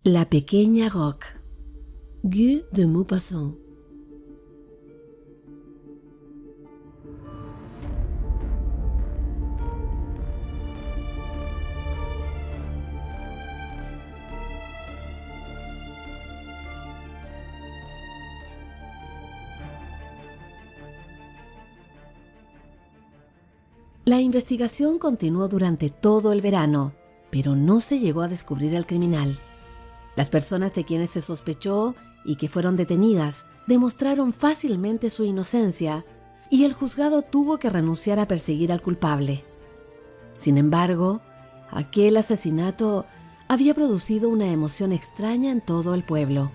La pequeña Roque, Guy de Maupassant. La investigación continuó durante todo el verano, pero no se llegó a descubrir al criminal. Las personas de quienes se sospechó y que fueron detenidas demostraron fácilmente su inocencia y el juzgado tuvo que renunciar a perseguir al culpable. Sin embargo, aquel asesinato había producido una emoción extraña en todo el pueblo.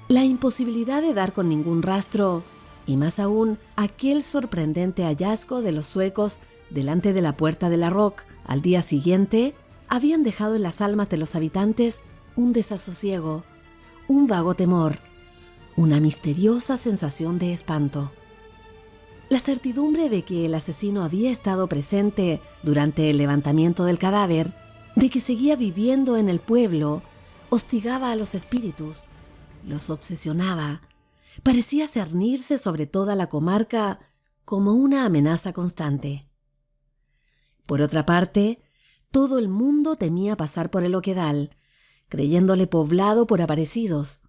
La imposibilidad de dar con ningún rastro, y más aún aquel sorprendente hallazgo de los suecos delante de la puerta de la Roque al día siguiente, habían dejado en las almas de los habitantes un desasosiego, un vago temor, una misteriosa sensación de espanto. La certidumbre de que el asesino había estado presente durante el levantamiento del cadáver, de que seguía viviendo en el pueblo, hostigaba a los espíritus, los obsesionaba, parecía cernirse sobre toda la comarca como una amenaza constante. Por otra parte, todo el mundo temía pasar por el Oquedal, creyéndole poblado por aparecidos.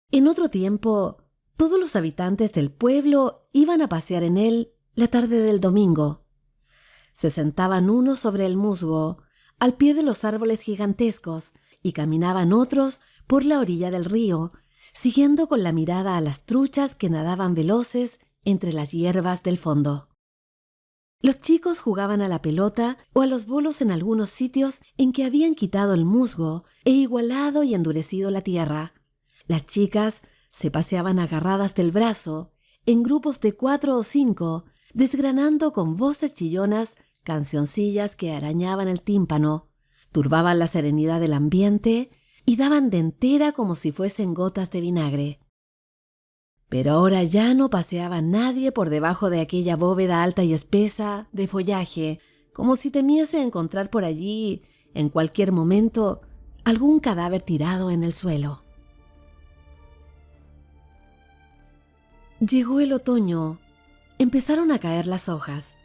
En otro tiempo, todos los habitantes del pueblo iban a pasear en él la tarde del domingo. Se sentaban unos sobre el musgo, al pie de los árboles gigantescos, y caminaban otros por la orilla del río, siguiendo con la mirada a las truchas que nadaban veloces entre las hierbas del fondo. Los chicos jugaban a la pelota o a los bolos en algunos sitios en que habían quitado el musgo e igualado y endurecido la tierra. Las chicas se paseaban agarradas del brazo, en grupos de 4 o 5, desgranando con voces chillonas cancioncillas que arañaban el tímpano, turbaban la serenidad del ambiente y daban de entera como si fuesen gotas de vinagre. Pero ahora ya no paseaba nadie por debajo de aquella bóveda alta y espesa de follaje, como si temiese encontrar por allí, en cualquier momento, algún cadáver tirado en el suelo. Llegó el otoño. Empezaron a caer las hojas.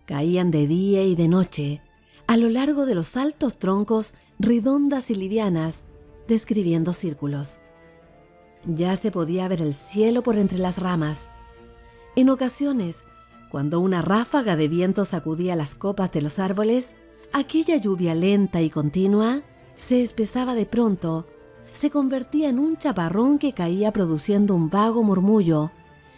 Caían de día y de noche, a lo largo de los altos troncos, redondas y livianas, describiendo círculos. Ya se podía ver el cielo por entre las ramas. En ocasiones, cuando una ráfaga de viento sacudía las copas de los árboles, aquella lluvia lenta y continua se espesaba de pronto, se convertía en un chaparrón que caía produciendo un vago murmullo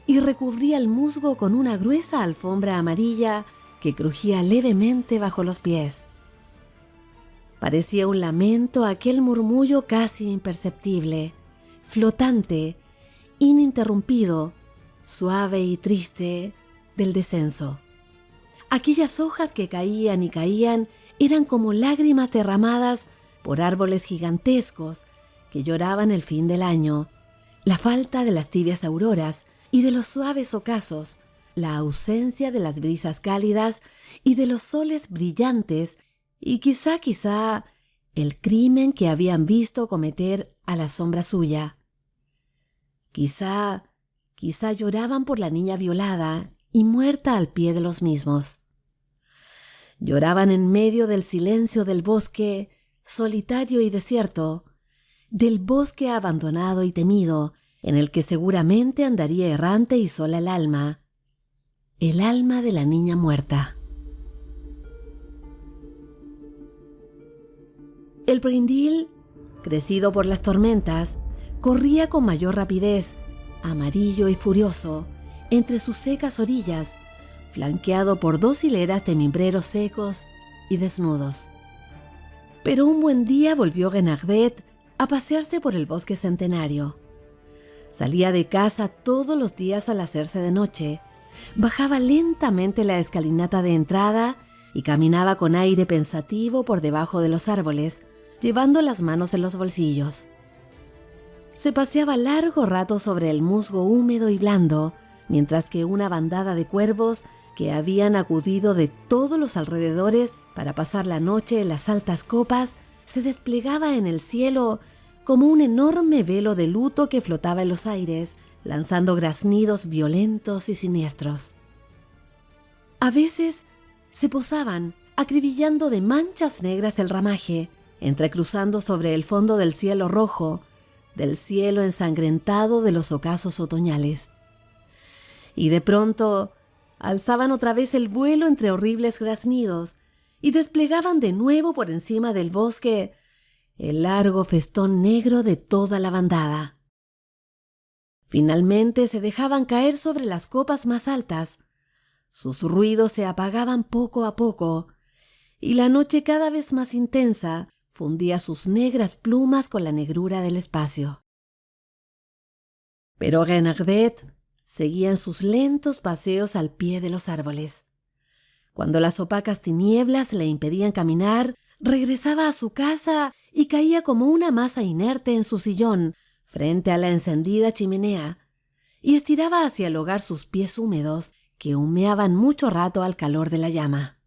y recubría el musgo con una gruesa alfombra amarilla que crujía levemente bajo los pies. Parecía un lamento aquel murmullo casi imperceptible, flotante, ininterrumpido, suave y triste, del descenso. Aquellas hojas que caían y caían eran como lágrimas derramadas por árboles gigantescos que lloraban el fin del año, la falta de las tibias auroras y de los suaves ocasos, la ausencia de las brisas cálidas y de los soles brillantes y quizá el crimen que habían visto cometer a la sombra suya. Quizá lloraban por la niña violada y muerta al pie de los mismos. Lloraban en medio del silencio del bosque solitario y desierto, del bosque abandonado y temido, en el que seguramente andaría errante y sola el alma de la niña muerta. El brindil, crecido por las tormentas, corría con mayor rapidez, amarillo y furioso, entre sus secas orillas, flanqueado por 2 hileras de mimbreros secos y desnudos. Pero un buen día volvió Guenardet a pasearse por el bosque centenario. Salía de casa todos los días al hacerse de noche, bajaba lentamente la escalinata de entrada y caminaba con aire pensativo por debajo de los árboles, llevando las manos en los bolsillos. Se paseaba largo rato sobre el musgo húmedo y blando, mientras que una bandada de cuervos que habían acudido de todos los alrededores para pasar la noche en las altas copas se desplegaba en el cielo como un enorme velo de luto que flotaba en los aires, lanzando graznidos violentos y siniestros. A veces se posaban, acribillando de manchas negras el ramaje, entrecruzando sobre el fondo del cielo rojo, del cielo ensangrentado de los ocasos otoñales. Y de pronto alzaban otra vez el vuelo entre horribles graznidos y desplegaban de nuevo por encima del bosque el largo festón negro de toda la bandada. Finalmente se dejaban caer sobre las copas más altas. Sus ruidos se apagaban poco a poco, y la noche cada vez más intensa fundía sus negras plumas con la negrura del espacio. Pero Renardet seguía en sus lentos paseos al pie de los árboles. Cuando las opacas tinieblas le impedían caminar, regresaba a su casa y caía como una masa inerte en su sillón, frente a la encendida chimenea, y estiraba hacia el hogar sus pies húmedos, que humeaban mucho rato al calor de la llama.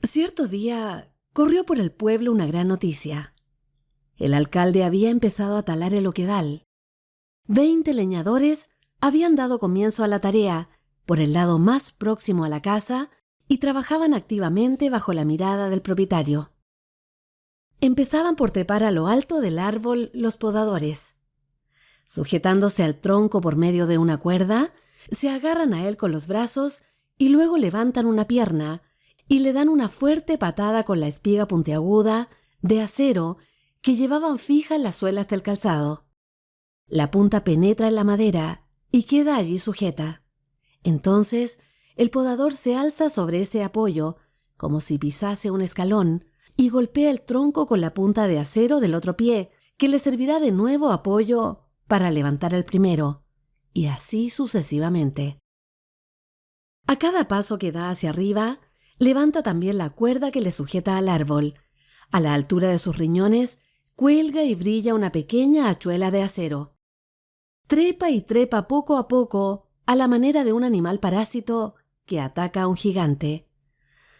Cierto día corrió por el pueblo una gran noticia. El alcalde había empezado a talar el oquedal. 20 leñadores habían dado comienzo a la tarea por el lado más próximo a la casa y trabajaban activamente bajo la mirada del propietario. Empezaban por trepar a lo alto del árbol los podadores. Sujetándose al tronco por medio de una cuerda, se agarran a él con los brazos y luego levantan una pierna y le dan una fuerte patada con la espiga puntiaguda de acero que llevaban fija en las suelas del calzado. La punta penetra en la madera y queda allí sujeta. Entonces, el podador se alza sobre ese apoyo, como si pisase un escalón, y golpea el tronco con la punta de acero del otro pie, que le servirá de nuevo apoyo para levantar el primero, y así sucesivamente. A cada paso que da hacia arriba, levanta también la cuerda que le sujeta al árbol. A la altura de sus riñones, cuelga y brilla una pequeña hachuela de acero. Trepa y trepa poco a poco, a la manera de un animal parásito que ataca a un gigante.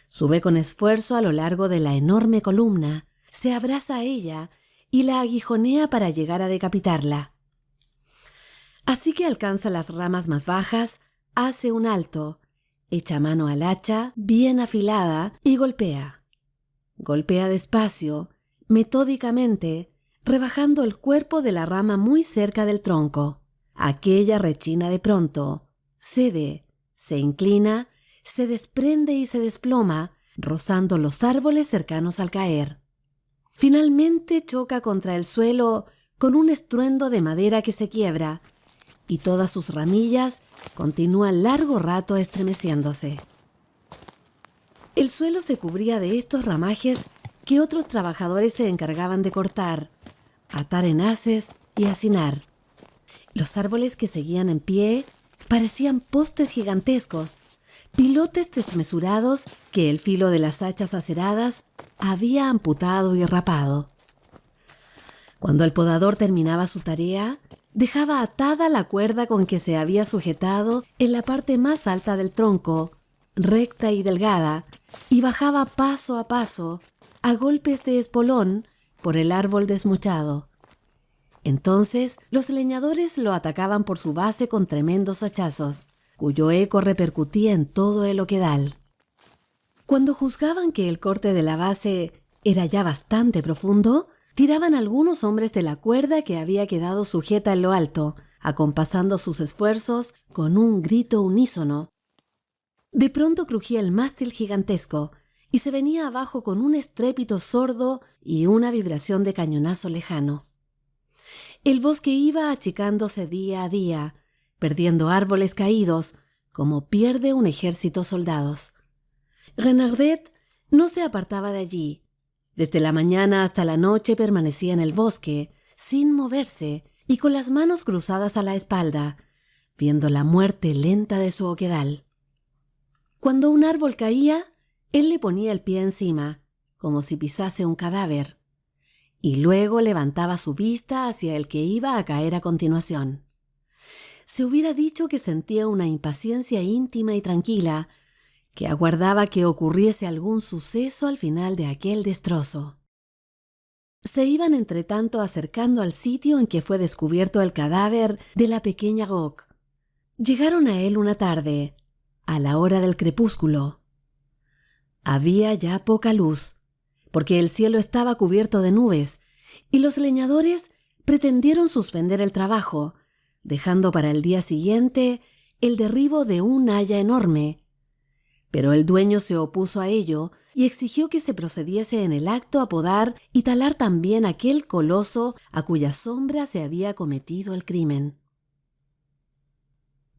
Sube con esfuerzo a lo largo de la enorme columna, se abraza a ella y la aguijonea para llegar a decapitarla. Así que alcanza las ramas más bajas, hace un alto, echa mano al hacha bien afilada y golpea. Golpea despacio, metódicamente, rebajando el cuerpo de la rama muy cerca del tronco. Aquella rechina de pronto, cede, se inclina, se desprende y se desploma, rozando los árboles cercanos al caer. Finalmente choca contra el suelo con un estruendo de madera que se quiebra, y todas sus ramillas continúan largo rato estremeciéndose. El suelo se cubría de estos ramajes que otros trabajadores se encargaban de cortar, atar en haces y hacinar. Los árboles que seguían en pie parecían postes gigantescos, pilotes desmesurados que el filo de las hachas aceradas había amputado y rapado. Cuando el podador terminaba su tarea, dejaba atada la cuerda con que se había sujetado en la parte más alta del tronco, recta y delgada, y bajaba paso a paso, a golpes de espolón, por el árbol desmochado. Entonces los leñadores lo atacaban por su base con tremendos hachazos, cuyo eco repercutía en todo el oquedal. Cuando juzgaban que el corte de la base era ya bastante profundo, tiraban algunos hombres de la cuerda que había quedado sujeta en lo alto, acompasando sus esfuerzos con un grito unísono. De pronto crujía el mástil gigantesco y se venía abajo con un estrépito sordo y una vibración de cañonazo lejano. El bosque iba achicándose día a día, perdiendo árboles caídos, como pierde un ejército soldados. Renardet no se apartaba de allí. Desde la mañana hasta la noche permanecía en el bosque, sin moverse y con las manos cruzadas a la espalda, viendo la muerte lenta de su oquedal. Cuando un árbol caía, él le ponía el pie encima, como si pisase un cadáver, y luego levantaba su vista hacia el que iba a caer a continuación. Se hubiera dicho que sentía una impaciencia íntima y tranquila, que aguardaba que ocurriese algún suceso al final de aquel destrozo. Se iban entretanto acercando al sitio en que fue descubierto el cadáver de la pequeña Roque. Llegaron a él una tarde, a la hora del crepúsculo. Había ya poca luz, porque el cielo estaba cubierto de nubes, y los leñadores pretendieron suspender el trabajo, dejando para el día siguiente el derribo de un haya enorme. Pero el dueño se opuso a ello y exigió que se procediese en el acto a podar y talar también aquel coloso a cuya sombra se había cometido el crimen.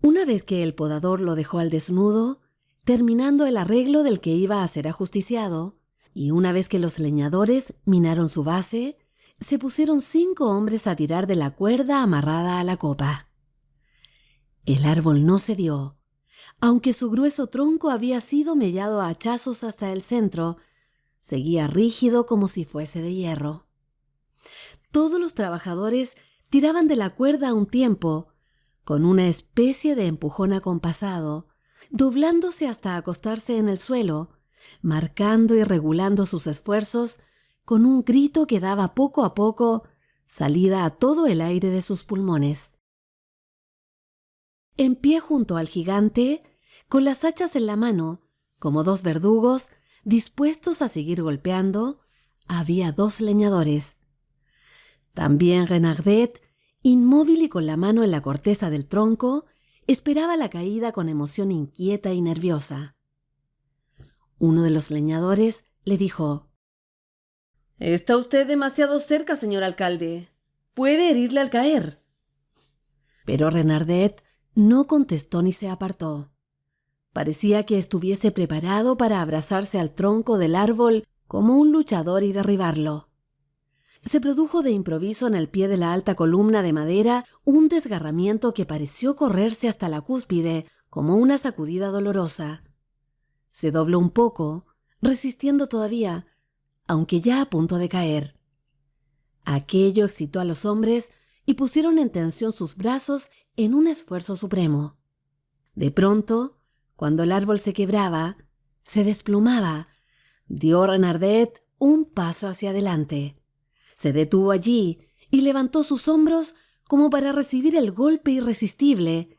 Una vez que el podador lo dejó al desnudo, terminando el arreglo del que iba a ser ajusticiado, y una vez que los leñadores minaron su base, se pusieron 5 hombres a tirar de la cuerda amarrada a la copa. El árbol no cedió, aunque su grueso tronco había sido mellado a hachazos hasta el centro, seguía rígido como si fuese de hierro. Todos los trabajadores tiraban de la cuerda a un tiempo, con una especie de empujón acompasado, doblándose hasta acostarse en el suelo, marcando y regulando sus esfuerzos con un grito que daba poco a poco salida a todo el aire de sus pulmones. En pie junto al gigante, con las hachas en la mano, como 2 verdugos, dispuestos a seguir golpeando, había 2 leñadores. También Renardet, inmóvil y con la mano en la corteza del tronco, esperaba la caída con emoción inquieta y nerviosa. Uno de los leñadores le dijo: «Está usted demasiado cerca, señor alcalde. Puede herirle al caer». Pero Renardet no contestó ni se apartó. Parecía que estuviese preparado para abrazarse al tronco del árbol como un luchador y derribarlo. Se produjo de improviso en el pie de la alta columna de madera un desgarramiento que pareció correrse hasta la cúspide como una sacudida dolorosa. Se dobló un poco, resistiendo todavía, aunque ya a punto de caer. Aquello excitó a los hombres y pusieron en tensión sus brazos en un esfuerzo supremo. De pronto, cuando el árbol se quebraba, se desplomaba, dio Renardet un paso hacia adelante. Se detuvo allí y levantó sus hombros como para recibir el golpe irresistible,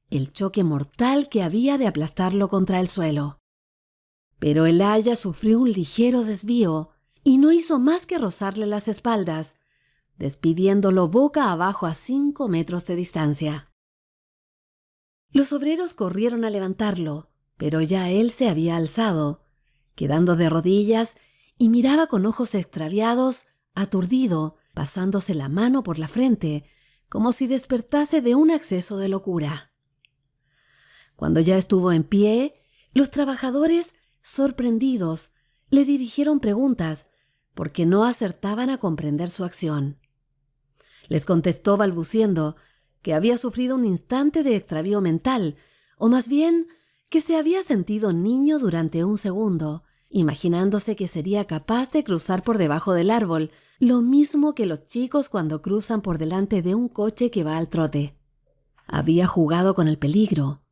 el choque mortal que había de aplastarlo contra el suelo. Pero el haya sufrió un ligero desvío y no hizo más que rozarle las espaldas, despidiéndolo boca abajo a 5 metros de distancia. Los obreros corrieron a levantarlo, pero ya él se había alzado, quedando de rodillas, y miraba con ojos extraviados, aturdido, pasándose la mano por la frente, como si despertase de un acceso de locura. Cuando ya estuvo en pie, los trabajadores, sorprendidos, le dirigieron preguntas, porque no acertaban a comprender su acción. Les contestó balbuciendo que había sufrido un instante de extravío mental, o más bien que se había sentido niño durante un segundo, imaginándose que sería capaz de cruzar por debajo del árbol, lo mismo que los chicos cuando cruzan por delante de un coche que va al trote. Había jugado con el peligro.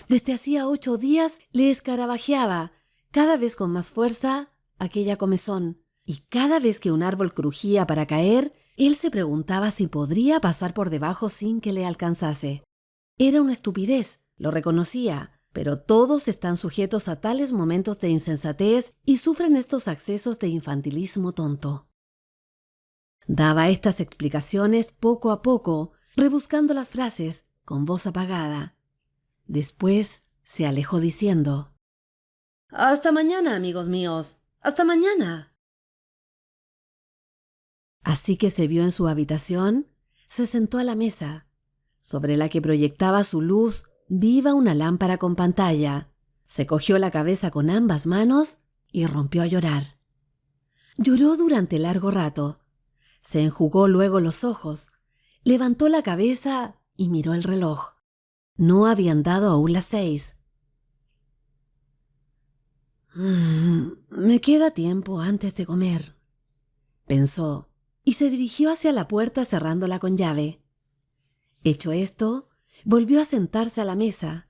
Desde hacía 8 días le escarabajeaba, cada vez con más fuerza, aquella comezón, y cada vez que un árbol crujía para caer, él se preguntaba si podría pasar por debajo sin que le alcanzase. Era una estupidez, lo reconocía, pero todos están sujetos a tales momentos de insensatez y sufren estos accesos de infantilismo tonto. Daba estas explicaciones poco a poco, rebuscando las frases, con voz apagada. Después se alejó diciendo: «Hasta mañana, amigos míos. Hasta mañana». Así que se vio en su habitación, se sentó a la mesa, sobre la que proyectaba su luz viva una lámpara con pantalla, se cogió la cabeza con ambas manos y rompió a llorar. Lloró durante largo rato, se enjugó luego los ojos, levantó la cabeza y miró el reloj. No habían dado aún las 6. Me queda tiempo antes de comer, pensó, y se dirigió hacia la puerta cerrándola con llave. Hecho esto, volvió a sentarse a la mesa,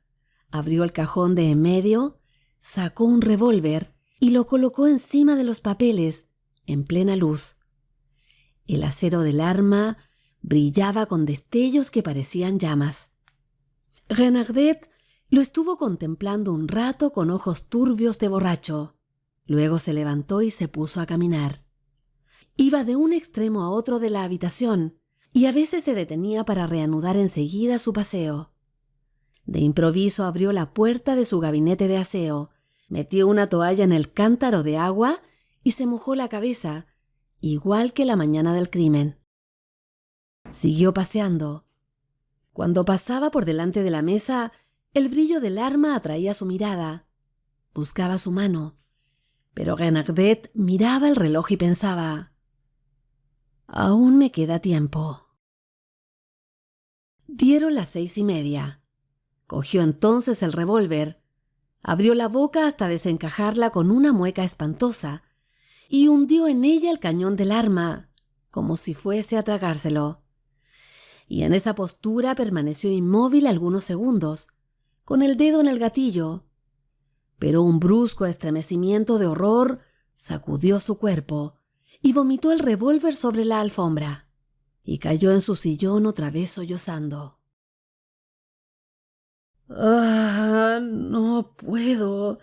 abrió el cajón de en medio, sacó un revólver y lo colocó encima de los papeles, en plena luz. El acero del arma brillaba con destellos que parecían llamas. Renardet lo estuvo contemplando un rato con ojos turbios de borracho. Luego se levantó y se puso a caminar. Iba de un extremo a otro de la habitación y a veces se detenía para reanudar enseguida su paseo. De improviso abrió la puerta de su gabinete de aseo, metió una toalla en el cántaro de agua y se mojó la cabeza, igual que la mañana del crimen. Siguió paseando. Cuando pasaba por delante de la mesa, el brillo del arma atraía su mirada. Buscaba su mano, pero Renardet miraba el reloj y pensaba: «Aún me queda tiempo». Dieron las 6:30. Cogió entonces el revólver, abrió la boca hasta desencajarla con una mueca espantosa y hundió en ella el cañón del arma, como si fuese a tragárselo. Y en esa postura permaneció inmóvil algunos segundos, con el dedo en el gatillo. Pero un brusco estremecimiento de horror sacudió su cuerpo y vomitó el revólver sobre la alfombra, y cayó en su sillón otra vez sollozando. No puedo.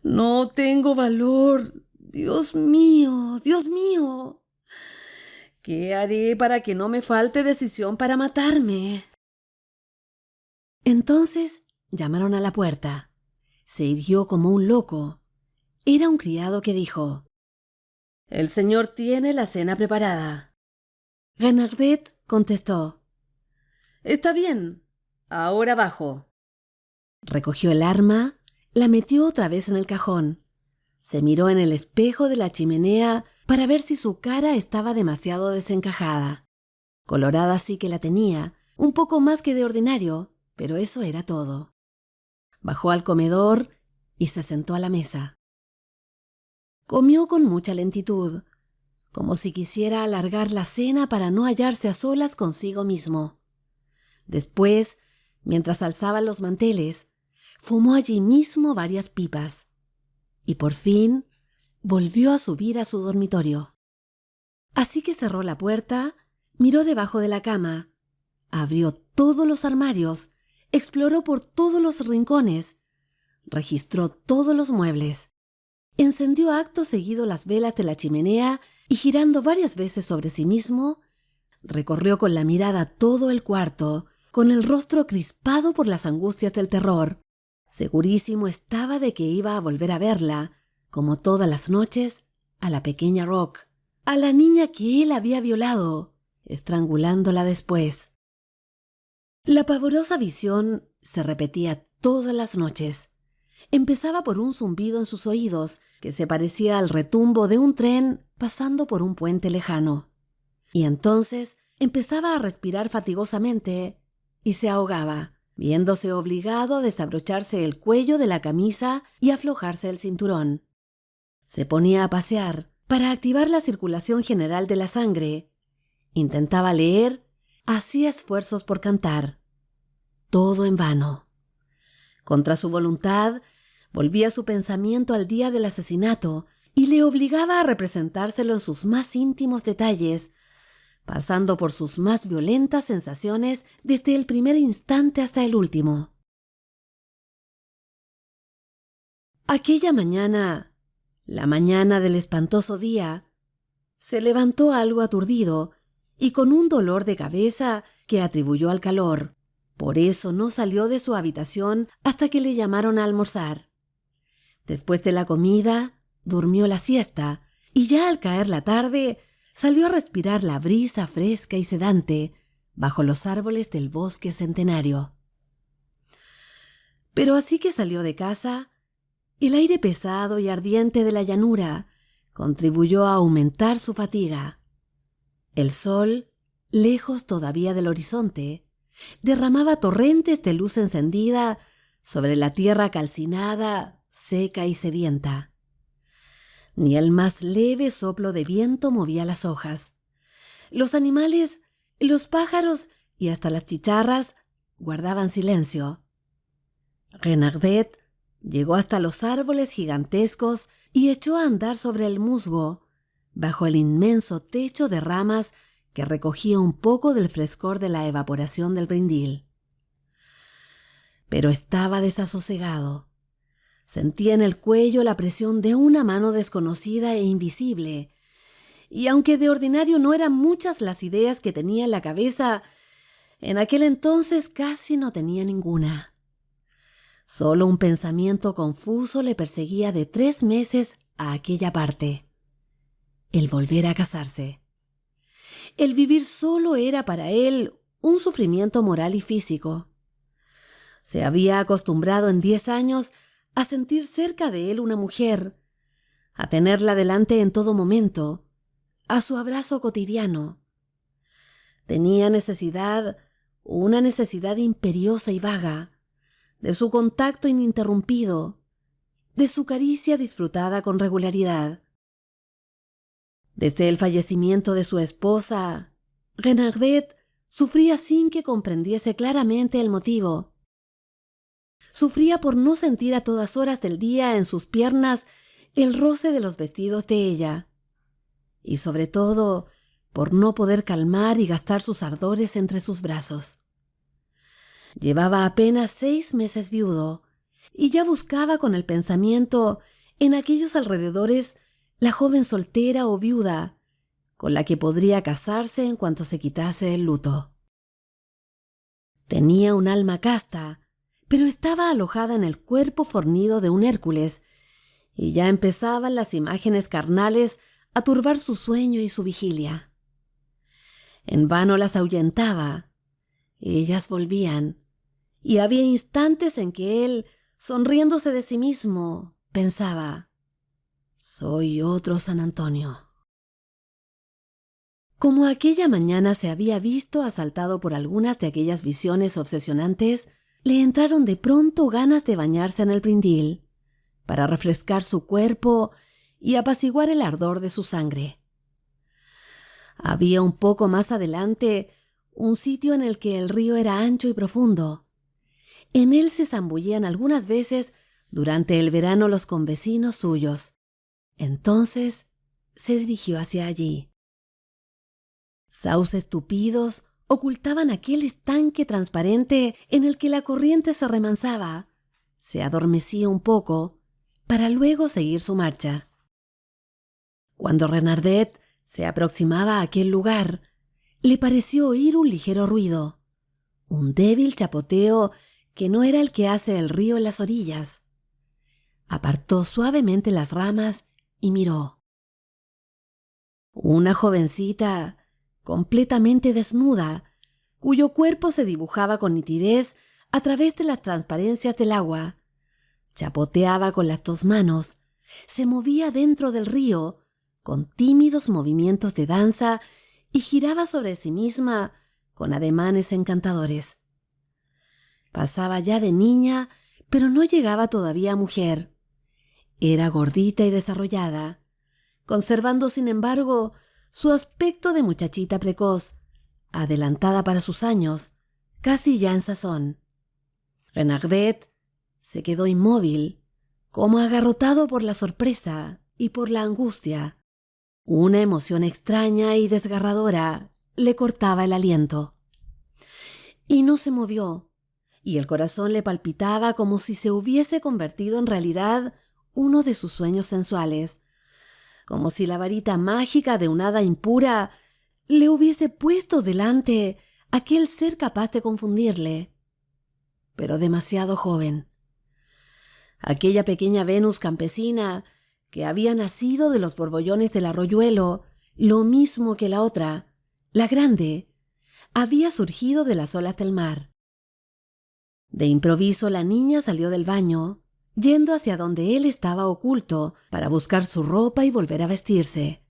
No tengo valor. Dios mío, Dios mío. ¿Qué haré para que no me falte decisión para matarme? Entonces llamaron a la puerta. Se irguió como un loco. Era un criado que dijo: «El señor tiene la cena preparada». Renardet contestó: «Está bien, ahora bajo». Recogió el arma, la metió otra vez en el cajón. Se miró en el espejo de la chimenea para ver si su cara estaba demasiado desencajada. Colorada sí que la tenía, un poco más que de ordinario, pero eso era todo. Bajó al comedor y se sentó a la mesa. Comió con mucha lentitud, como si quisiera alargar la cena para no hallarse a solas consigo mismo. Después, mientras alzaba los manteles, fumó allí mismo varias pipas y por fin volvió a subir a su dormitorio. Así que cerró la puerta, miró debajo de la cama, abrió todos los armarios, exploró por todos los rincones, registró todos los muebles, encendió acto seguido las velas de la chimenea y girando varias veces sobre sí mismo, recorrió con la mirada todo el cuarto, con el rostro crispado por las angustias del terror. Segurísimo estaba de que iba a volver a verla, como todas las noches, a la pequeña Roque, a la niña que él había violado, estrangulándola después. La pavorosa visión se repetía todas las noches. Empezaba por un zumbido en sus oídos que se parecía al retumbo de un tren pasando por un puente lejano. Y entonces empezaba a respirar fatigosamente y se ahogaba, viéndose obligado a desabrocharse el cuello de la camisa y aflojarse el cinturón. Se ponía a pasear para activar la circulación general de la sangre. Intentaba leer, hacía esfuerzos por cantar. Todo en vano. Contra su voluntad, volvía su pensamiento al día del asesinato y le obligaba a representárselo en sus más íntimos detalles, pasando por sus más violentas sensaciones desde el primer instante hasta el último. Aquella mañana, la mañana del espantoso día, se levantó algo aturdido y con un dolor de cabeza que atribuyó al calor. Por eso no salió de su habitación hasta que le llamaron a almorzar. Después de la comida, durmió la siesta y ya al caer la tarde salió a respirar la brisa fresca y sedante bajo los árboles del bosque centenario. Pero así que salió de casa, el aire pesado y ardiente de la llanura contribuyó a aumentar su fatiga. El sol, lejos todavía del horizonte, derramaba torrentes de luz encendida sobre la tierra calcinada, seca y sedienta. Ni el más leve soplo de viento movía las hojas. Los animales, los pájaros y hasta las chicharras guardaban silencio. Renardet Llegó hasta los árboles gigantescos y echó a andar sobre el musgo, bajo el inmenso techo de ramas que recogía un poco del frescor de la evaporación del brindil. Pero estaba desasosegado. Sentía en el cuello la presión de una mano desconocida e invisible, y aunque de ordinario no eran muchas las ideas que tenía en la cabeza, en aquel entonces casi no tenía ninguna. Solo un pensamiento confuso le perseguía de 3 meses a aquella parte: el volver a casarse. El vivir solo era para él un sufrimiento moral y físico. Se había acostumbrado en 10 años a sentir cerca de él una mujer, a tenerla delante en todo momento, a su abrazo cotidiano. Tenía una necesidad imperiosa y vaga, de su contacto ininterrumpido, de su caricia disfrutada con regularidad. Desde el fallecimiento de su esposa, Renardet sufría sin que comprendiese claramente el motivo. Sufría por no sentir a todas horas del día en sus piernas el roce de los vestidos de ella, y sobre todo por no poder calmar y gastar sus ardores entre sus brazos. Llevaba apenas 6 meses viudo y ya buscaba con el pensamiento en aquellos alrededores la joven soltera o viuda con la que podría casarse en cuanto se quitase el luto. Tenía un alma casta, pero estaba alojada en el cuerpo fornido de un Hércules, y ya empezaban las imágenes carnales a turbar su sueño y su vigilia. En vano las ahuyentaba. Ellas volvían, y había instantes en que él, sonriéndose de sí mismo, pensaba: soy otro San Antonio. Como aquella mañana se había visto asaltado por algunas de aquellas visiones obsesionantes, le entraron de pronto ganas de bañarse en el brindil, para refrescar su cuerpo y apaciguar el ardor de su sangre. Había un poco más adelante un sitio en el que el río era ancho y profundo. En él se zambullían algunas veces durante el verano los convecinos suyos. Entonces se dirigió hacia allí. Sauces tupidos ocultaban aquel estanque transparente en el que la corriente se remansaba, se adormecía un poco, para luego seguir su marcha. Cuando Renardet se aproximaba a aquel lugar, le pareció oír un ligero ruido, un débil chapoteo que no era el que hace el río en las orillas. Apartó suavemente las ramas y miró. Una jovencita, completamente desnuda, cuyo cuerpo se dibujaba con nitidez a través de las transparencias del agua, chapoteaba con las 2 manos, se movía dentro del río con tímidos movimientos de danza y giraba sobre sí misma con ademanes encantadores. Pasaba ya de niña, pero no llegaba todavía a mujer. Era gordita y desarrollada, conservando sin embargo su aspecto de muchachita precoz, adelantada para sus años, casi ya en sazón. Renardet se quedó inmóvil, como agarrotado por la sorpresa y por la angustia. Una emoción extraña y desgarradora le cortaba el aliento. Y no se movió, y el corazón le palpitaba como si se hubiese convertido en realidad uno de sus sueños sensuales, como si la varita mágica de una hada impura le hubiese puesto delante aquel ser capaz de confundirle, pero demasiado joven. Aquella pequeña Venus campesina que había nacido de los borbollones del arroyuelo, lo mismo que la otra, la grande, había surgido de las olas del mar. De improviso la niña salió del baño, yendo hacia donde él estaba oculto para buscar su ropa y volver a vestirse.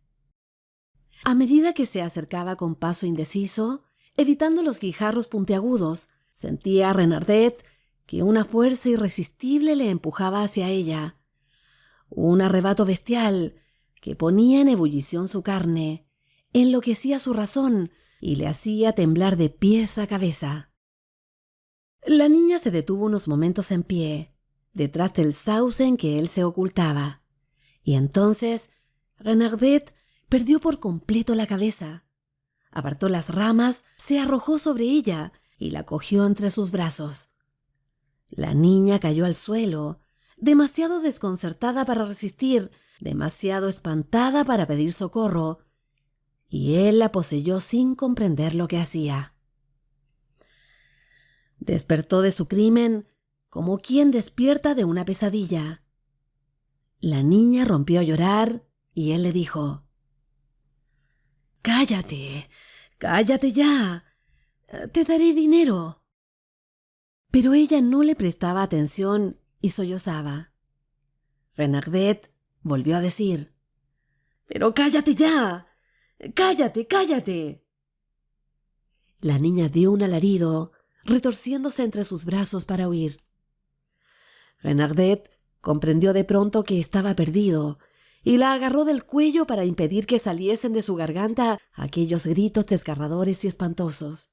A medida que se acercaba con paso indeciso, evitando los guijarros puntiagudos, sentía a Renardet que una fuerza irresistible le empujaba hacia ella, un arrebato bestial que ponía en ebullición su carne, enloquecía su razón y le hacía temblar de pies a cabeza. La niña se detuvo unos momentos en pie, detrás del sauce en que él se ocultaba. Y entonces Renardet perdió por completo la cabeza. Apartó las ramas, se arrojó sobre ella y la cogió entre sus brazos. La niña cayó al suelo, demasiado desconcertada para resistir, demasiado espantada para pedir socorro, y él la poseyó sin comprender lo que hacía. Despertó de su crimen como quien despierta de una pesadilla. La niña rompió a llorar y él le dijo: «Cállate, cállate ya, te daré dinero». Pero ella no le prestaba atención y sollozaba. Renardet volvió a decir: «¡Pero cállate ya! ¡Cállate, cállate!». La niña dio un alarido, retorciéndose entre sus brazos para huir. Renardet comprendió de pronto que estaba perdido y la agarró del cuello para impedir que saliesen de su garganta aquellos gritos desgarradores y espantosos.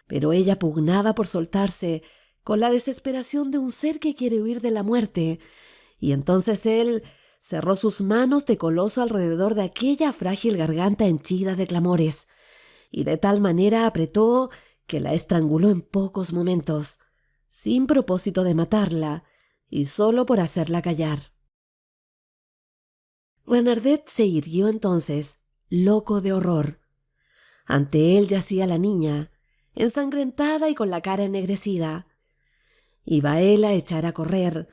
Pero ella pugnaba por soltarse con la desesperación de un ser que quiere huir de la muerte, y entonces él cerró sus manos de coloso alrededor de aquella frágil garganta henchida de clamores, y de tal manera apretó que la estranguló en pocos momentos, sin propósito de matarla, y solo por hacerla callar. Renardet se irguió entonces, loco de horror. Ante él yacía la niña, ensangrentada y con la cara ennegrecida. Iba él a echar a correr,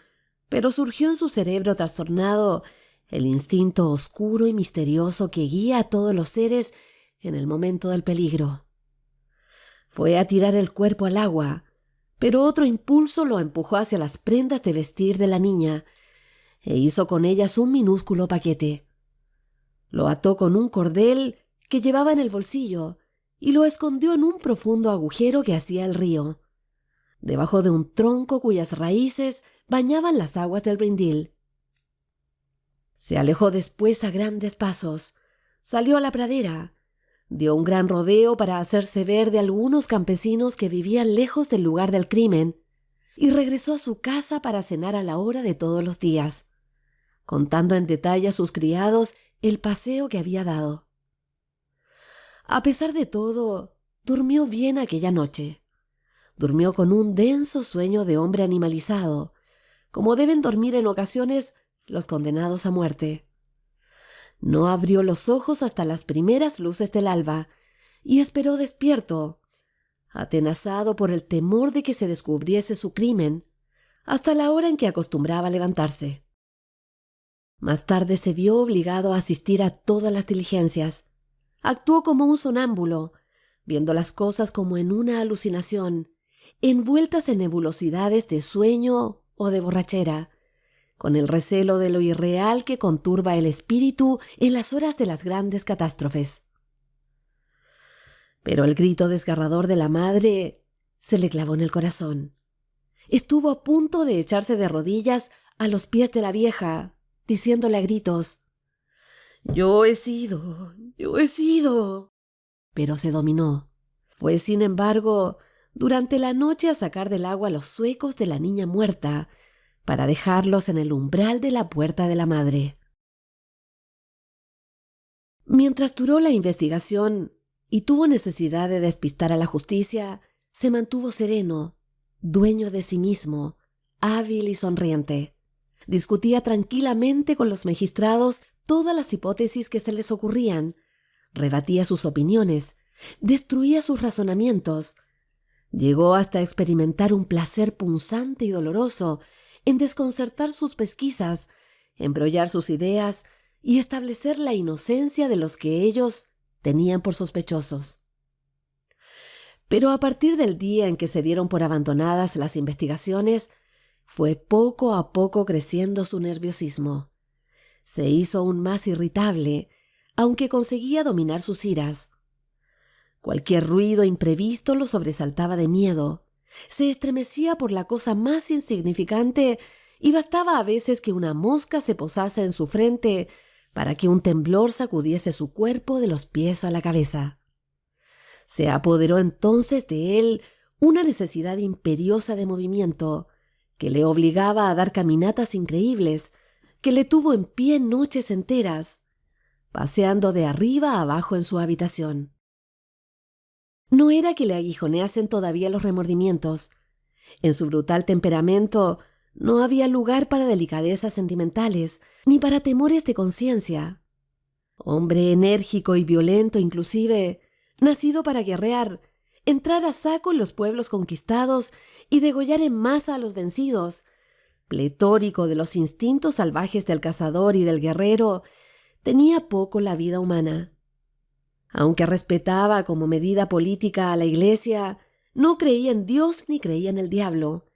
pero surgió en su cerebro trastornado el instinto oscuro y misterioso que guía a todos los seres en el momento del peligro. Fue a tirar el cuerpo al agua, pero otro impulso lo empujó hacia las prendas de vestir de la niña e hizo con ellas un minúsculo paquete. Lo ató con un cordel que llevaba en el bolsillo y lo escondió en un profundo agujero que hacía el río, debajo de un tronco cuyas raíces bañaban las aguas del Brindil. Se alejó después a grandes pasos, salió a la pradera, dio un gran rodeo para hacerse ver de algunos campesinos que vivían lejos del lugar del crimen y regresó a su casa para cenar a la hora de todos los días, contando en detalle a sus criados el paseo que había dado. A pesar de todo, durmió bien aquella noche. Durmió con un denso sueño de hombre animalizado, como deben dormir en ocasiones los condenados a muerte. No abrió los ojos hasta las primeras luces del alba y esperó despierto, atenazado por el temor de que se descubriese su crimen, hasta la hora en que acostumbraba levantarse. Más tarde se vio obligado a asistir a todas las diligencias. Actuó como un sonámbulo, viendo las cosas como en una alucinación, envueltas en nebulosidades de sueño o de borrachera, con el recelo de lo irreal que conturba el espíritu en las horas de las grandes catástrofes. Pero el grito desgarrador de la madre se le clavó en el corazón. Estuvo a punto de echarse de rodillas a los pies de la vieja, diciéndole a gritos: «Yo he sido. Pero se dominó. Fue, sin embargo, durante la noche a sacar del agua los zuecos de la niña muerta para dejarlos en el umbral de la puerta de la madre. Mientras duró la investigación y tuvo necesidad de despistar a la justicia, se mantuvo sereno, dueño de sí mismo, hábil y sonriente. Discutía tranquilamente con los magistrados todas las hipótesis que se les ocurrían, rebatía sus opiniones, destruía sus razonamientos. Llegó hasta experimentar un placer punzante y doloroso en desconcertar sus pesquisas, embrollar sus ideas y establecer la inocencia de los que ellos tenían por sospechosos. Pero a partir del día en que se dieron por abandonadas las investigaciones, fue poco a poco creciendo su nerviosismo. Se hizo aún más irritable, aunque conseguía dominar sus iras. Cualquier ruido imprevisto lo sobresaltaba de miedo. Se estremecía por la cosa más insignificante y bastaba a veces que una mosca se posase en su frente para que un temblor sacudiese su cuerpo de los pies a la cabeza. Se apoderó entonces de él una necesidad imperiosa de movimiento que le obligaba a dar caminatas increíbles, que le tuvo en pie noches enteras, paseando de arriba a abajo en su habitación. No era que le aguijoneasen todavía los remordimientos. En su brutal temperamento no había lugar para delicadezas sentimentales, ni para temores de conciencia. Hombre enérgico y violento inclusive, nacido para guerrear, entrar a saco en los pueblos conquistados y degollar en masa a los vencidos, pletórico de los instintos salvajes del cazador y del guerrero, tenía poco la vida humana. Aunque respetaba como medida política a la Iglesia, no creía en Dios ni creía en el diablo,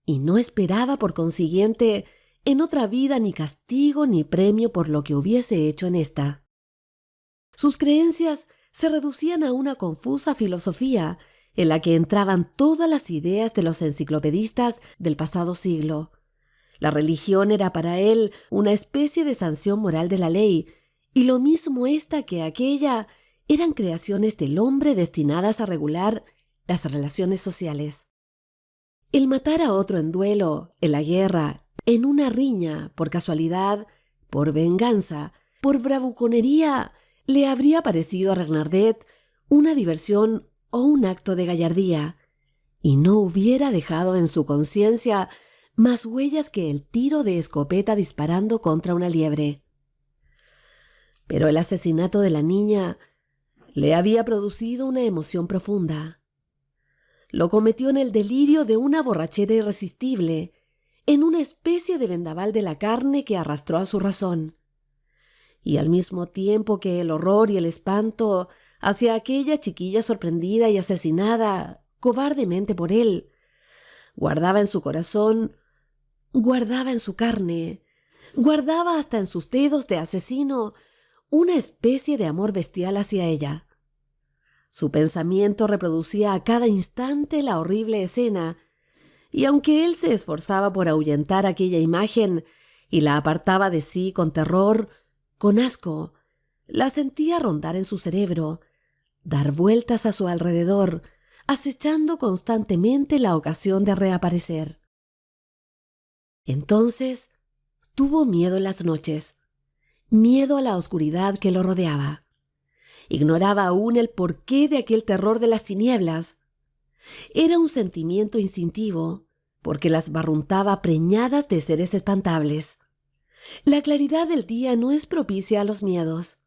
y no esperaba por consiguiente en otra vida ni castigo ni premio por lo que hubiese hecho en esta. Sus creencias se reducían a una confusa filosofía en la que entraban todas las ideas de los enciclopedistas del pasado siglo. La religión era para él una especie de sanción moral de la ley, y lo mismo esta que aquella eran creaciones del hombre destinadas a regular las relaciones sociales. El matar a otro en duelo, en la guerra, en una riña, por casualidad, por venganza, por bravuconería, le habría parecido a Renardet una diversión o un acto de gallardía, y no hubiera dejado en su conciencia más huellas que el tiro de escopeta disparando contra una liebre. Pero el asesinato de la niña le había producido una emoción profunda. Lo cometió en el delirio de una borrachera irresistible, en una especie de vendaval de la carne que arrastró a su razón. Y al mismo tiempo que el horror y el espanto hacia aquella chiquilla sorprendida y asesinada cobardemente por él, guardaba en su corazón, guardaba en su carne, guardaba hasta en sus dedos de asesino una especie de amor bestial hacia ella. Su pensamiento reproducía a cada instante la horrible escena, y aunque él se esforzaba por ahuyentar aquella imagen y la apartaba de sí con terror, con asco, la sentía rondar en su cerebro, dar vueltas a su alrededor, acechando constantemente la ocasión de reaparecer. Entonces tuvo miedo en las noches, miedo a la oscuridad que lo rodeaba. Ignoraba aún el porqué de aquel terror de las tinieblas. Era un sentimiento instintivo, porque las barruntaba preñadas de seres espantables. La claridad del día no es propicia a los miedos.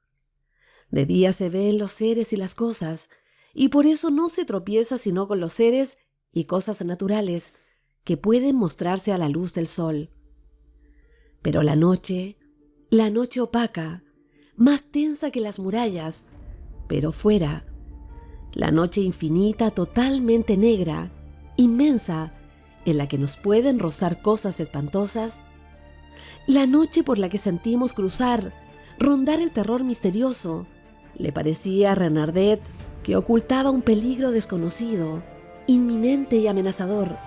De día se ven los seres y las cosas, y por eso no se tropieza sino con los seres y cosas naturales que pueden mostrarse a la luz del sol. Pero la noche opaca, más tensa que las murallas, pero fuera, la noche infinita, totalmente negra, inmensa, en la que nos pueden rozar cosas espantosas, la noche por la que sentimos cruzar, rondar el terror misterioso, le parecía a Renardet que ocultaba un peligro desconocido, inminente y amenazador.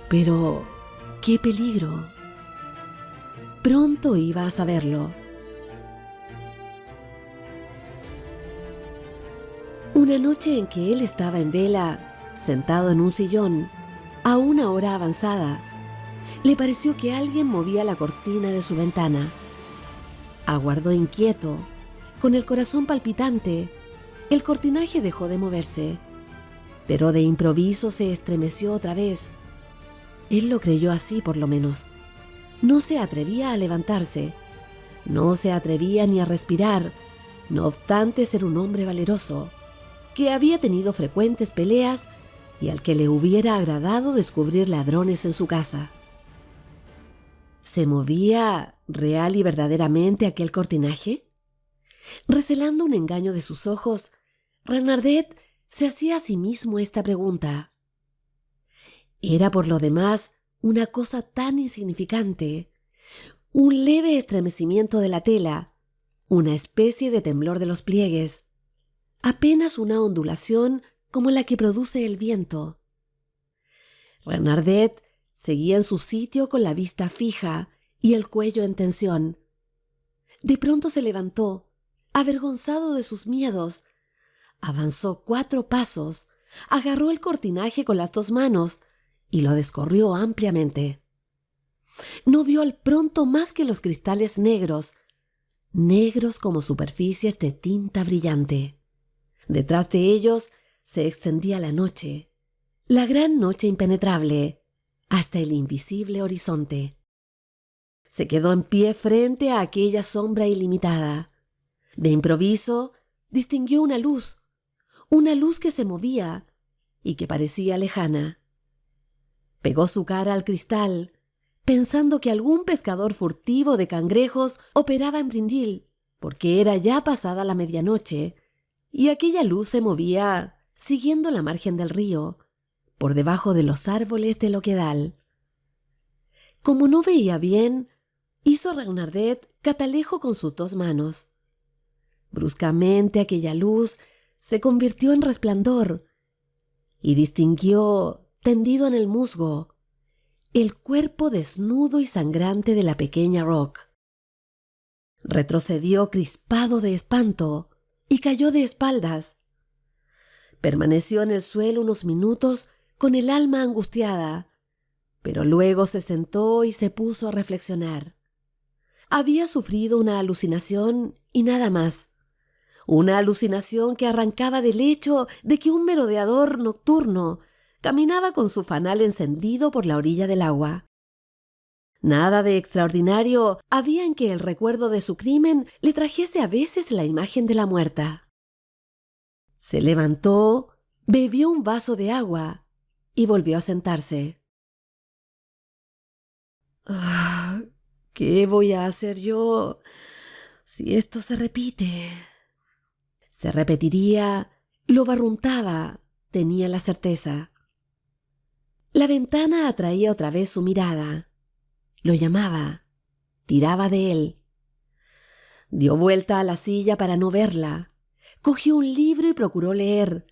Pero, ¿qué peligro? Pronto iba a saberlo. Una noche en que él estaba en vela, sentado en un sillón, a una hora avanzada, le pareció que alguien movía la cortina de su ventana. Aguardó inquieto, con el corazón palpitante. El cortinaje dejó de moverse, pero de improviso se estremeció otra vez. Él lo creyó así, por lo menos. No se atrevía a levantarse, no se atrevía ni a respirar, no obstante ser un hombre valeroso, que había tenido frecuentes peleas y al que le hubiera agradado descubrir ladrones en su casa. ¿Se movía real y verdaderamente aquel cortinaje? Recelando un engaño de sus ojos, Renardet se hacía a sí mismo esta pregunta. Era por lo demás una cosa tan insignificante, un leve estremecimiento de la tela, una especie de temblor de los pliegues, apenas una ondulación como la que produce el viento. Renardet seguía en su sitio con la vista fija y el cuello en tensión. De pronto se levantó, avergonzado de sus miedos, avanzó 4 pasos, agarró el cortinaje con las 2 manos y lo descorrió ampliamente. No vio al pronto más que los cristales negros, negros como superficies de tinta brillante. Detrás de ellos se extendía la noche, la gran noche impenetrable, hasta el invisible horizonte. Se quedó en pie frente a aquella sombra ilimitada. De improviso distinguió una luz que se movía y que parecía lejana. Pegó su cara al cristal, pensando que algún pescador furtivo de cangrejos operaba en Brindil, porque era ya pasada la medianoche, y aquella luz se movía siguiendo la margen del río, por debajo de los árboles del oquedal. Como no veía bien, hizo Regnardet catalejo con sus 2 manos. Bruscamente aquella luz se convirtió en resplandor y distinguió, tendido en el musgo, el cuerpo desnudo y sangrante de la pequeña Roc. Retrocedió crispado de espanto y cayó de espaldas. Permaneció en el suelo unos minutos con el alma angustiada, pero luego se sentó y se puso a reflexionar. Había sufrido una alucinación y nada más. Una alucinación que arrancaba del hecho de que un merodeador nocturno caminaba con su fanal encendido por la orilla del agua. Nada de extraordinario había en que el recuerdo de su crimen le trajese a veces la imagen de la muerta. Se levantó, bebió un vaso de agua y volvió a sentarse. ¿Qué voy a hacer yo si esto se repite? Se repetiría, lo barruntaba, tenía la certeza. La ventana atraía otra vez su mirada. Lo llamaba, tiraba de él. Dio vuelta a la silla para no verla. Cogió un libro y procuró leer,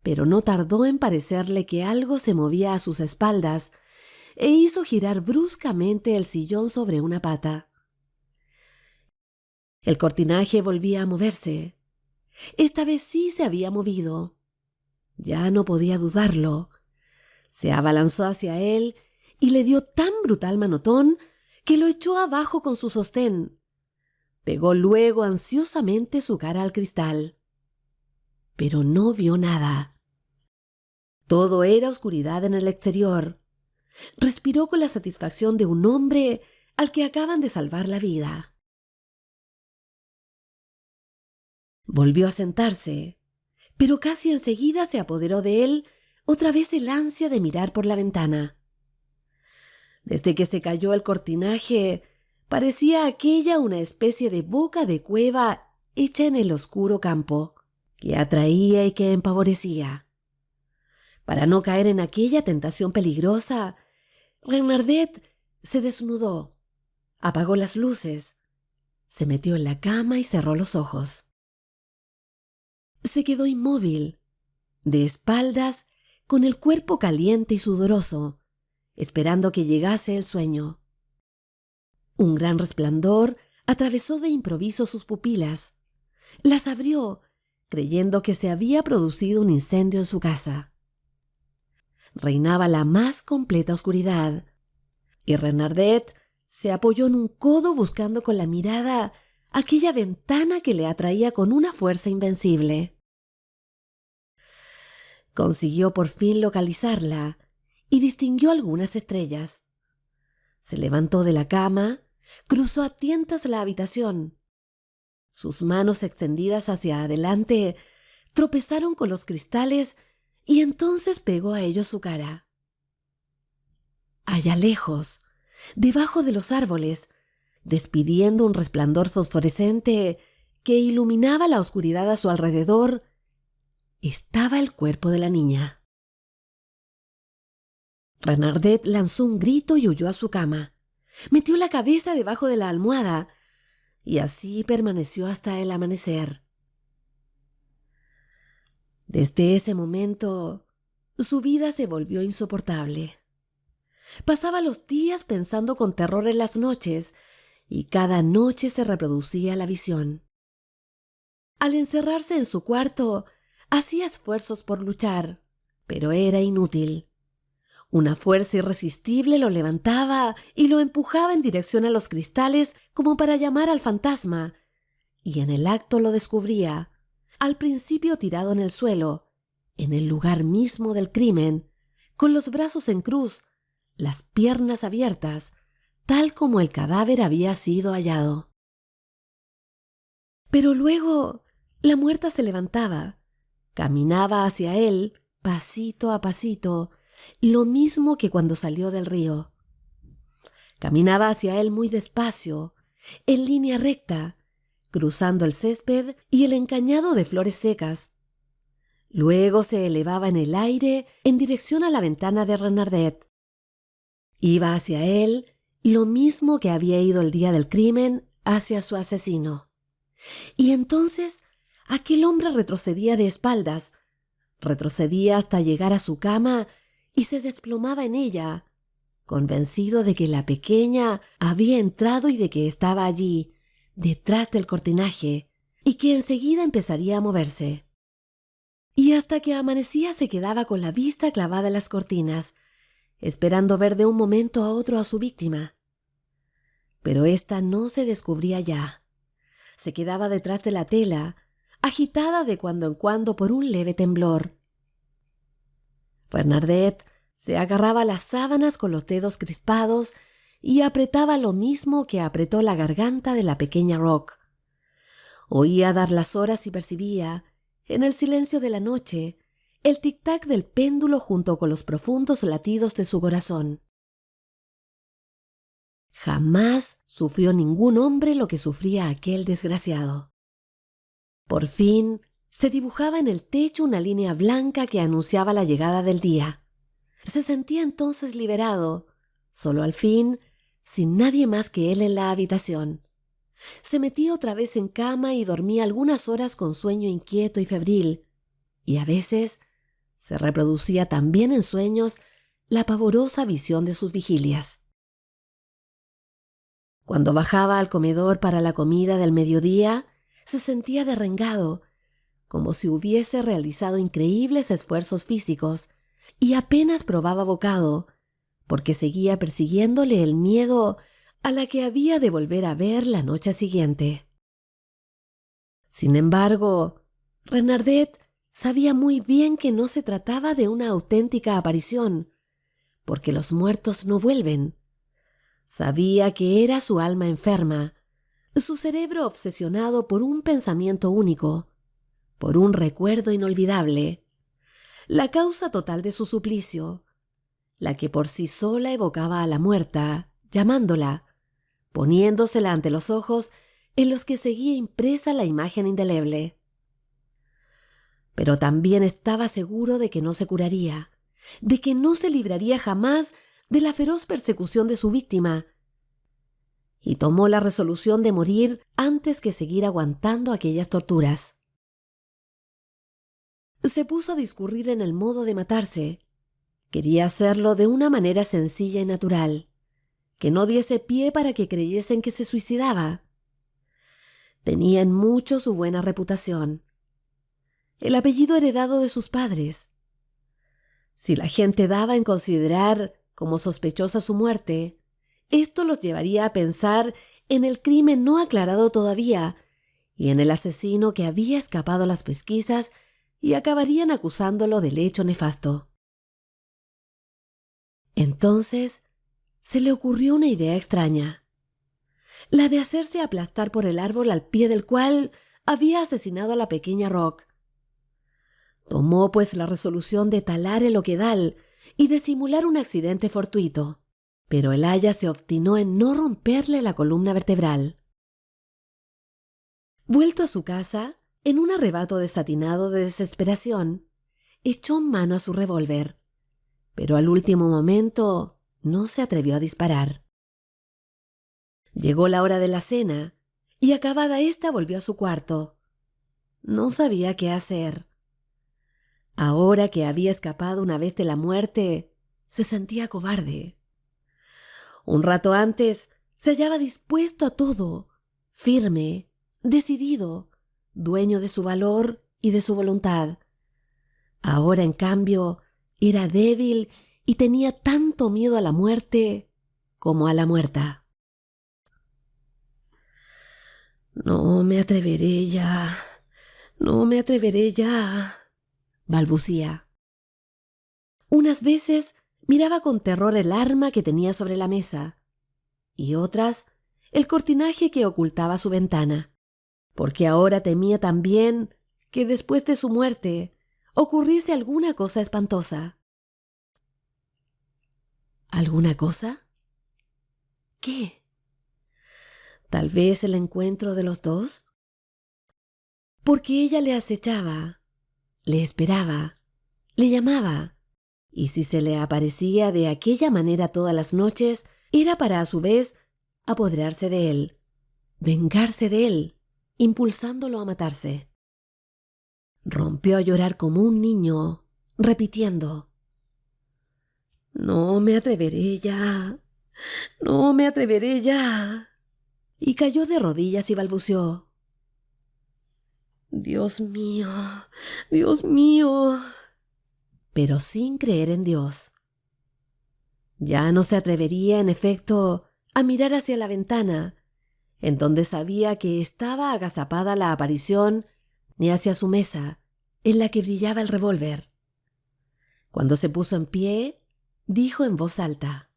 pero no tardó en parecerle que algo se movía a sus espaldas e hizo girar bruscamente el sillón sobre una pata. El cortinaje volvía a moverse. Esta vez sí se había movido. Ya no podía dudarlo. Se abalanzó hacia él y le dio tan brutal manotón que lo echó abajo con su sostén. Pegó luego ansiosamente su cara al cristal. Pero no vio nada. Todo era oscuridad en el exterior. Respiró con la satisfacción de un hombre al que acaban de salvar la vida. Volvió a sentarse, pero casi enseguida se apoderó de él otra vez el ansia de mirar por la ventana. Desde que se cayó el cortinaje, parecía aquella una especie de boca de cueva hecha en el oscuro campo, que atraía y que empavorecía. Para no caer en aquella tentación peligrosa, Regnardet se desnudó, apagó las luces, se metió en la cama y cerró los ojos. Se quedó inmóvil, de espaldas, con el cuerpo caliente y sudoroso, esperando que llegase el sueño. Un gran resplandor atravesó de improviso sus pupilas. Las abrió, creyendo que se había producido un incendio en su casa. Reinaba la más completa oscuridad, y Regnardet se apoyó en un codo buscando con la mirada aquella ventana que le atraía con una fuerza invencible. Consiguió por fin localizarla y distinguió algunas estrellas. Se levantó de la cama, cruzó a tientas la habitación. Sus manos extendidas hacia adelante tropezaron con los cristales y entonces pegó a ellos su cara. Allá lejos, debajo de los árboles, despidiendo un resplandor fosforescente que iluminaba la oscuridad a su alrededor, estaba el cuerpo de la niña. Regnardet lanzó un grito y huyó a su cama. Metió la cabeza debajo de la almohada y así permaneció hasta el amanecer. Desde ese momento, su vida se volvió insoportable. Pasaba los días pensando con terror en las noches y cada noche se reproducía la visión. Al encerrarse en su cuarto, hacía esfuerzos por luchar, pero era inútil. Una fuerza irresistible lo levantaba y lo empujaba en dirección a los cristales como para llamar al fantasma, y en el acto lo descubría, al principio tirado en el suelo, en el lugar mismo del crimen, con los brazos en cruz, las piernas abiertas, tal como el cadáver había sido hallado. Pero luego la muerta se levantaba, caminaba hacia él, pasito a pasito, lo mismo que cuando salió del río. Caminaba hacia él muy despacio, en línea recta, cruzando el césped y el encañado de flores secas. Luego se elevaba en el aire en dirección a la ventana de Renardet. Iba hacia él lo mismo que había ido el día del crimen hacia su asesino. Y entonces aquel hombre retrocedía de espaldas, retrocedía hasta llegar a su cama y se desplomaba en ella, convencido de que la pequeña había entrado y de que estaba allí, detrás del cortinaje, y que enseguida empezaría a moverse. Y hasta que amanecía se quedaba con la vista clavada en las cortinas, esperando ver de un momento a otro a su víctima. Pero ésta no se descubría ya. Se quedaba detrás de la tela, agitada de cuando en cuando por un leve temblor. Renardet se agarraba a las sábanas con los dedos crispados y apretaba lo mismo que apretó la garganta de la pequeña Roque. Oía dar las horas y percibía, en el silencio de la noche, el tic-tac del péndulo junto con los profundos latidos de su corazón. Jamás sufrió ningún hombre lo que sufría aquel desgraciado. Por fin se dibujaba en el techo una línea blanca que anunciaba la llegada del día. Se sentía entonces liberado, solo al fin, sin nadie más que él en la habitación. Se metía otra vez en cama y dormía algunas horas con sueño inquieto y febril, y a veces se reproducía también en sueños la pavorosa visión de sus vigilias. Cuando bajaba al comedor para la comida del mediodía, se sentía derrengado, como si hubiese realizado increíbles esfuerzos físicos, y apenas probaba bocado, porque seguía persiguiéndole el miedo a la que había de volver a ver la noche siguiente. Sin embargo, Renardet sabía muy bien que no se trataba de una auténtica aparición, porque los muertos no vuelven. Sabía que era su alma enferma, su cerebro obsesionado por un pensamiento único, por un recuerdo inolvidable, la causa total de su suplicio, la que por sí sola evocaba a la muerta, llamándola, poniéndosela ante los ojos en los que seguía impresa la imagen indeleble. Pero también estaba seguro de que no se curaría, de que no se libraría jamás de la feroz persecución de su víctima, y tomó la resolución de morir antes que seguir aguantando aquellas torturas. Se puso a discurrir en el modo de matarse. Quería hacerlo de una manera sencilla y natural, que no diese pie para que creyesen que se suicidaba. Tenía en mucho su buena reputación, el apellido heredado de sus padres. Si la gente daba en considerar como sospechosa su muerte, esto los llevaría a pensar en el crimen no aclarado todavía y en el asesino que había escapado a las pesquisas, y acabarían acusándolo del hecho nefasto. Entonces se le ocurrió una idea extraña, la de hacerse aplastar por el árbol al pie del cual había asesinado a la pequeña Roque. Tomó pues la resolución de talar el oquedal y de simular un accidente fortuito, pero el aya se obstinó en no romperle la columna vertebral. Vuelto a su casa, en un arrebato desatinado de desesperación, echó mano a su revólver, pero al último momento no se atrevió a disparar. Llegó la hora de la cena y acabada ésta volvió a su cuarto. No sabía qué hacer. Ahora que había escapado una vez de la muerte, se sentía cobarde. Un rato antes se hallaba dispuesto a todo, firme, decidido, dueño de su valor y de su voluntad. Ahora, en cambio, era débil y tenía tanto miedo a la muerte como a la muerta. «No me atreveré ya, no me atreveré ya», balbucía. Unas veces miraba con terror el arma que tenía sobre la mesa y otras el cortinaje que ocultaba su ventana, porque ahora temía también que después de su muerte ocurriese alguna cosa espantosa. ¿Alguna cosa? ¿Qué? ¿Tal vez el encuentro de los dos? Porque ella le acechaba, le esperaba, le llamaba, y si se le aparecía de aquella manera todas las noches, era para a su vez apoderarse de él, vengarse de él, impulsándolo a matarse. Rompió a llorar como un niño, repitiendo: «No me atreveré ya, no me atreveré ya». Y cayó de rodillas y balbuceó: «Dios mío, Dios mío», pero sin creer en Dios. Ya no se atrevería, en efecto, a mirar hacia la ventana, en donde sabía que estaba agazapada la aparición, ni hacia su mesa, en la que brillaba el revólver. Cuando se puso en pie, dijo en voz alta: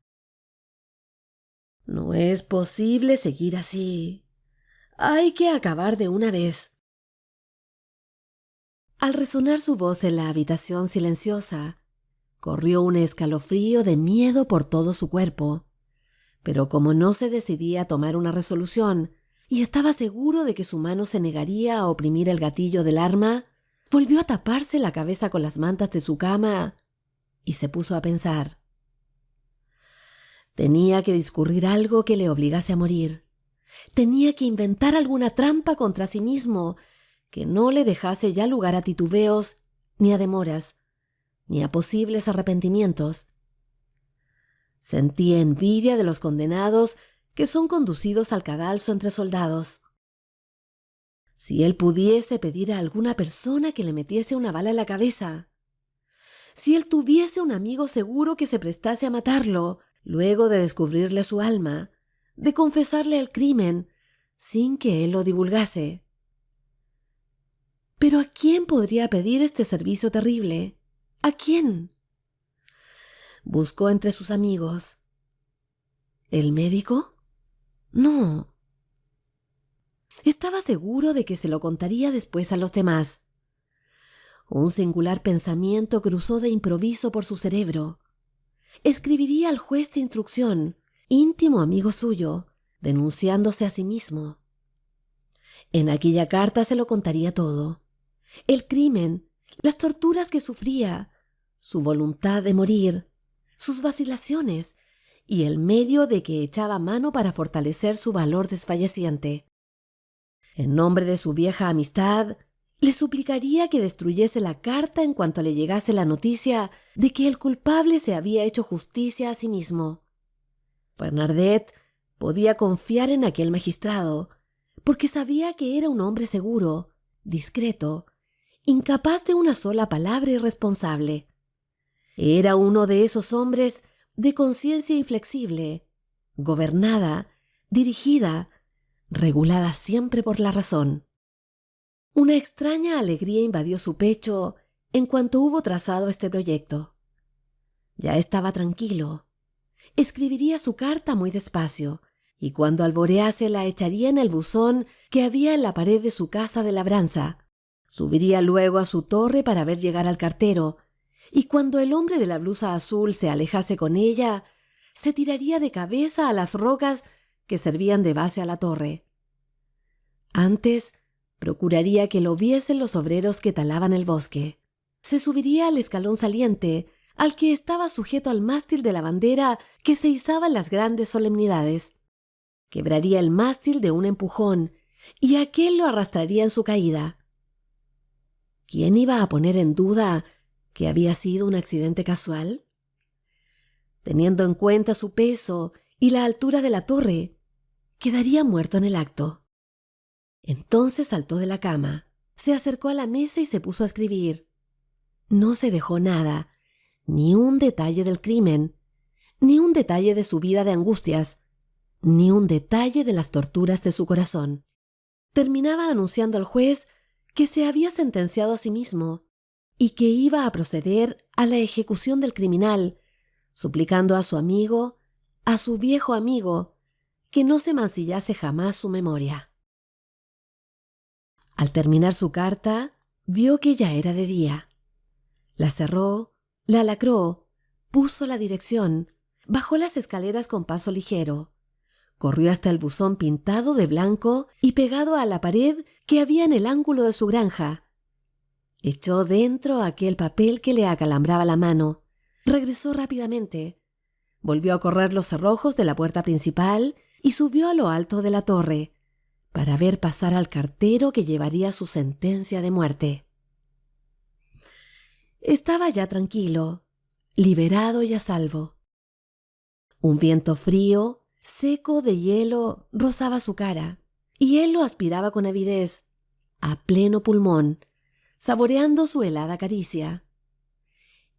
«No es posible seguir así. Hay que acabar de una vez». Al resonar su voz en la habitación silenciosa, corrió un escalofrío de miedo por todo su cuerpo, pero como no se decidía a tomar una resolución y estaba seguro de que su mano se negaría a oprimir el gatillo del arma, volvió a taparse la cabeza con las mantas de su cama y se puso a pensar. Tenía que discurrir algo que le obligase a morir. Tenía que inventar alguna trampa contra sí mismo que no le dejase ya lugar a titubeos, ni a demoras, ni a posibles arrepentimientos. Sentía envidia de los condenados que son conducidos al cadalso entre soldados. Si él pudiese pedir a alguna persona que le metiese una bala en la cabeza, si él tuviese un amigo seguro que se prestase a matarlo, luego de descubrirle su alma, de confesarle el crimen, sin que él lo divulgase. ¿Pero a quién podría pedir este servicio terrible? ¿A quién? Buscó entre sus amigos. ¿El médico? No. Estaba seguro de que se lo contaría después a los demás. Un singular pensamiento cruzó de improviso por su cerebro. Escribiría al juez de instrucción, íntimo amigo suyo, denunciándose a sí mismo. En aquella carta se lo contaría todo. El crimen, las torturas que sufría, su voluntad de morir, sus vacilaciones y el medio de que echaba mano para fortalecer su valor desfalleciente. En nombre de su vieja amistad, le suplicaría que destruyese la carta en cuanto le llegase la noticia de que el culpable se había hecho justicia a sí mismo. Bernardet podía confiar en aquel magistrado, porque sabía que era un hombre seguro, discreto, incapaz de una sola palabra irresponsable. Era uno de esos hombres de conciencia inflexible, gobernada, dirigida, regulada siempre por la razón. Una extraña alegría invadió su pecho en cuanto hubo trazado este proyecto. Ya estaba tranquilo. Escribiría su carta muy despacio, y cuando alborease la echaría en el buzón que había en la pared de su casa de labranza. Subiría luego a su torre para ver llegar al cartero, y cuando el hombre de la blusa azul se alejase con ella, se tiraría de cabeza a las rocas que servían de base a la torre. Antes, procuraría que lo viesen los obreros que talaban el bosque. Se subiría al escalón saliente, al que estaba sujeto al mástil de la bandera que se izaba en las grandes solemnidades. Quebraría el mástil de un empujón, y aquel lo arrastraría en su caída. ¿Quién iba a poner en duda que había sido un accidente casual? Teniendo en cuenta su peso y la altura de la torre, quedaría muerto en el acto. Entonces saltó de la cama, se acercó a la mesa y se puso a escribir. No se dejó nada, Ni un detalle del crimen, ni un detalle de su vida de angustias, ni un detalle de las torturas de su corazón. Terminaba anunciando al juez que se había sentenciado a sí mismo y que iba a proceder a la ejecución del criminal, suplicando a su amigo, a su viejo amigo, que no se mancillase jamás su memoria. Al terminar su carta, vio que ya era de día. La cerró, la lacró, puso la dirección, bajó las escaleras con paso ligero, corrió hasta el buzón pintado de blanco y pegado a la pared que había en el ángulo de su granja. Echó dentro aquel papel que le acalambraba la mano, regresó rápidamente, volvió a correr los cerrojos de la puerta principal y subió a lo alto de la torre para ver pasar al cartero que llevaría su sentencia de muerte. Estaba ya tranquilo, liberado y a salvo. Un viento frío, seco de hielo, rozaba su cara, y él lo aspiraba con avidez, a pleno pulmón, saboreando su helada caricia.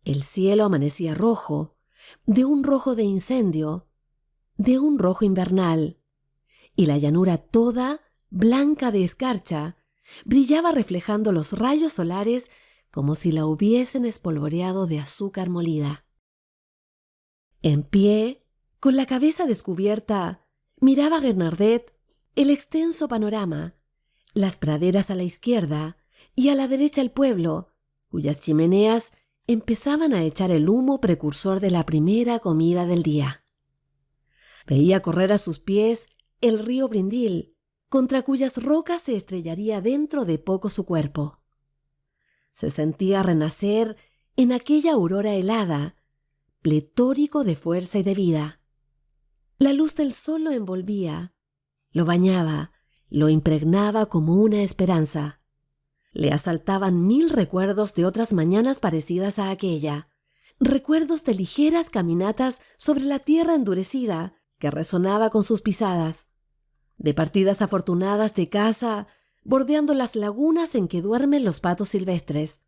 El cielo amanecía rojo, de un rojo de incendio, de un rojo invernal, y la llanura toda, blanca de escarcha, brillaba reflejando los rayos solares como si la hubiesen espolvoreado de azúcar molida. En pie, con la cabeza descubierta, miraba Bernadette el extenso panorama, las praderas a la izquierda y a la derecha el pueblo, cuyas chimeneas empezaban a echar el humo precursor de la primera comida del día. Veía correr a sus pies el río Brindil, contra cuyas rocas se estrellaría dentro de poco su cuerpo. Se sentía renacer en aquella aurora helada, pletórico de fuerza y de vida. La luz del sol lo envolvía, lo bañaba, lo impregnaba como una esperanza. Le asaltaban 1000 recuerdos de otras mañanas parecidas a aquella, recuerdos de ligeras caminatas sobre la tierra endurecida que resonaba con sus pisadas, de partidas afortunadas de caza bordeando las lagunas en que duermen los patos silvestres.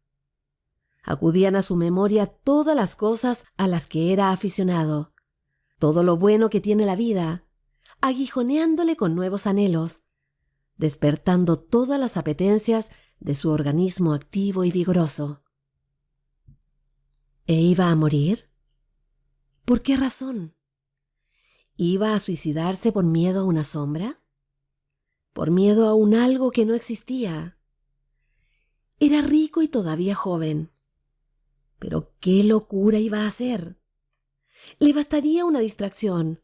Acudían a su memoria todas las cosas a las que era aficionado, todo lo bueno que tiene la vida, aguijoneándole con nuevos anhelos, despertando todas las apetencias de su organismo activo y vigoroso. ¿E iba a morir? ¿Por qué razón? ¿Iba a suicidarse por miedo a una sombra? ¿Por miedo a un algo que no existía? Era rico y todavía joven. ¿Pero qué locura iba a hacer? Le bastaría una distracción,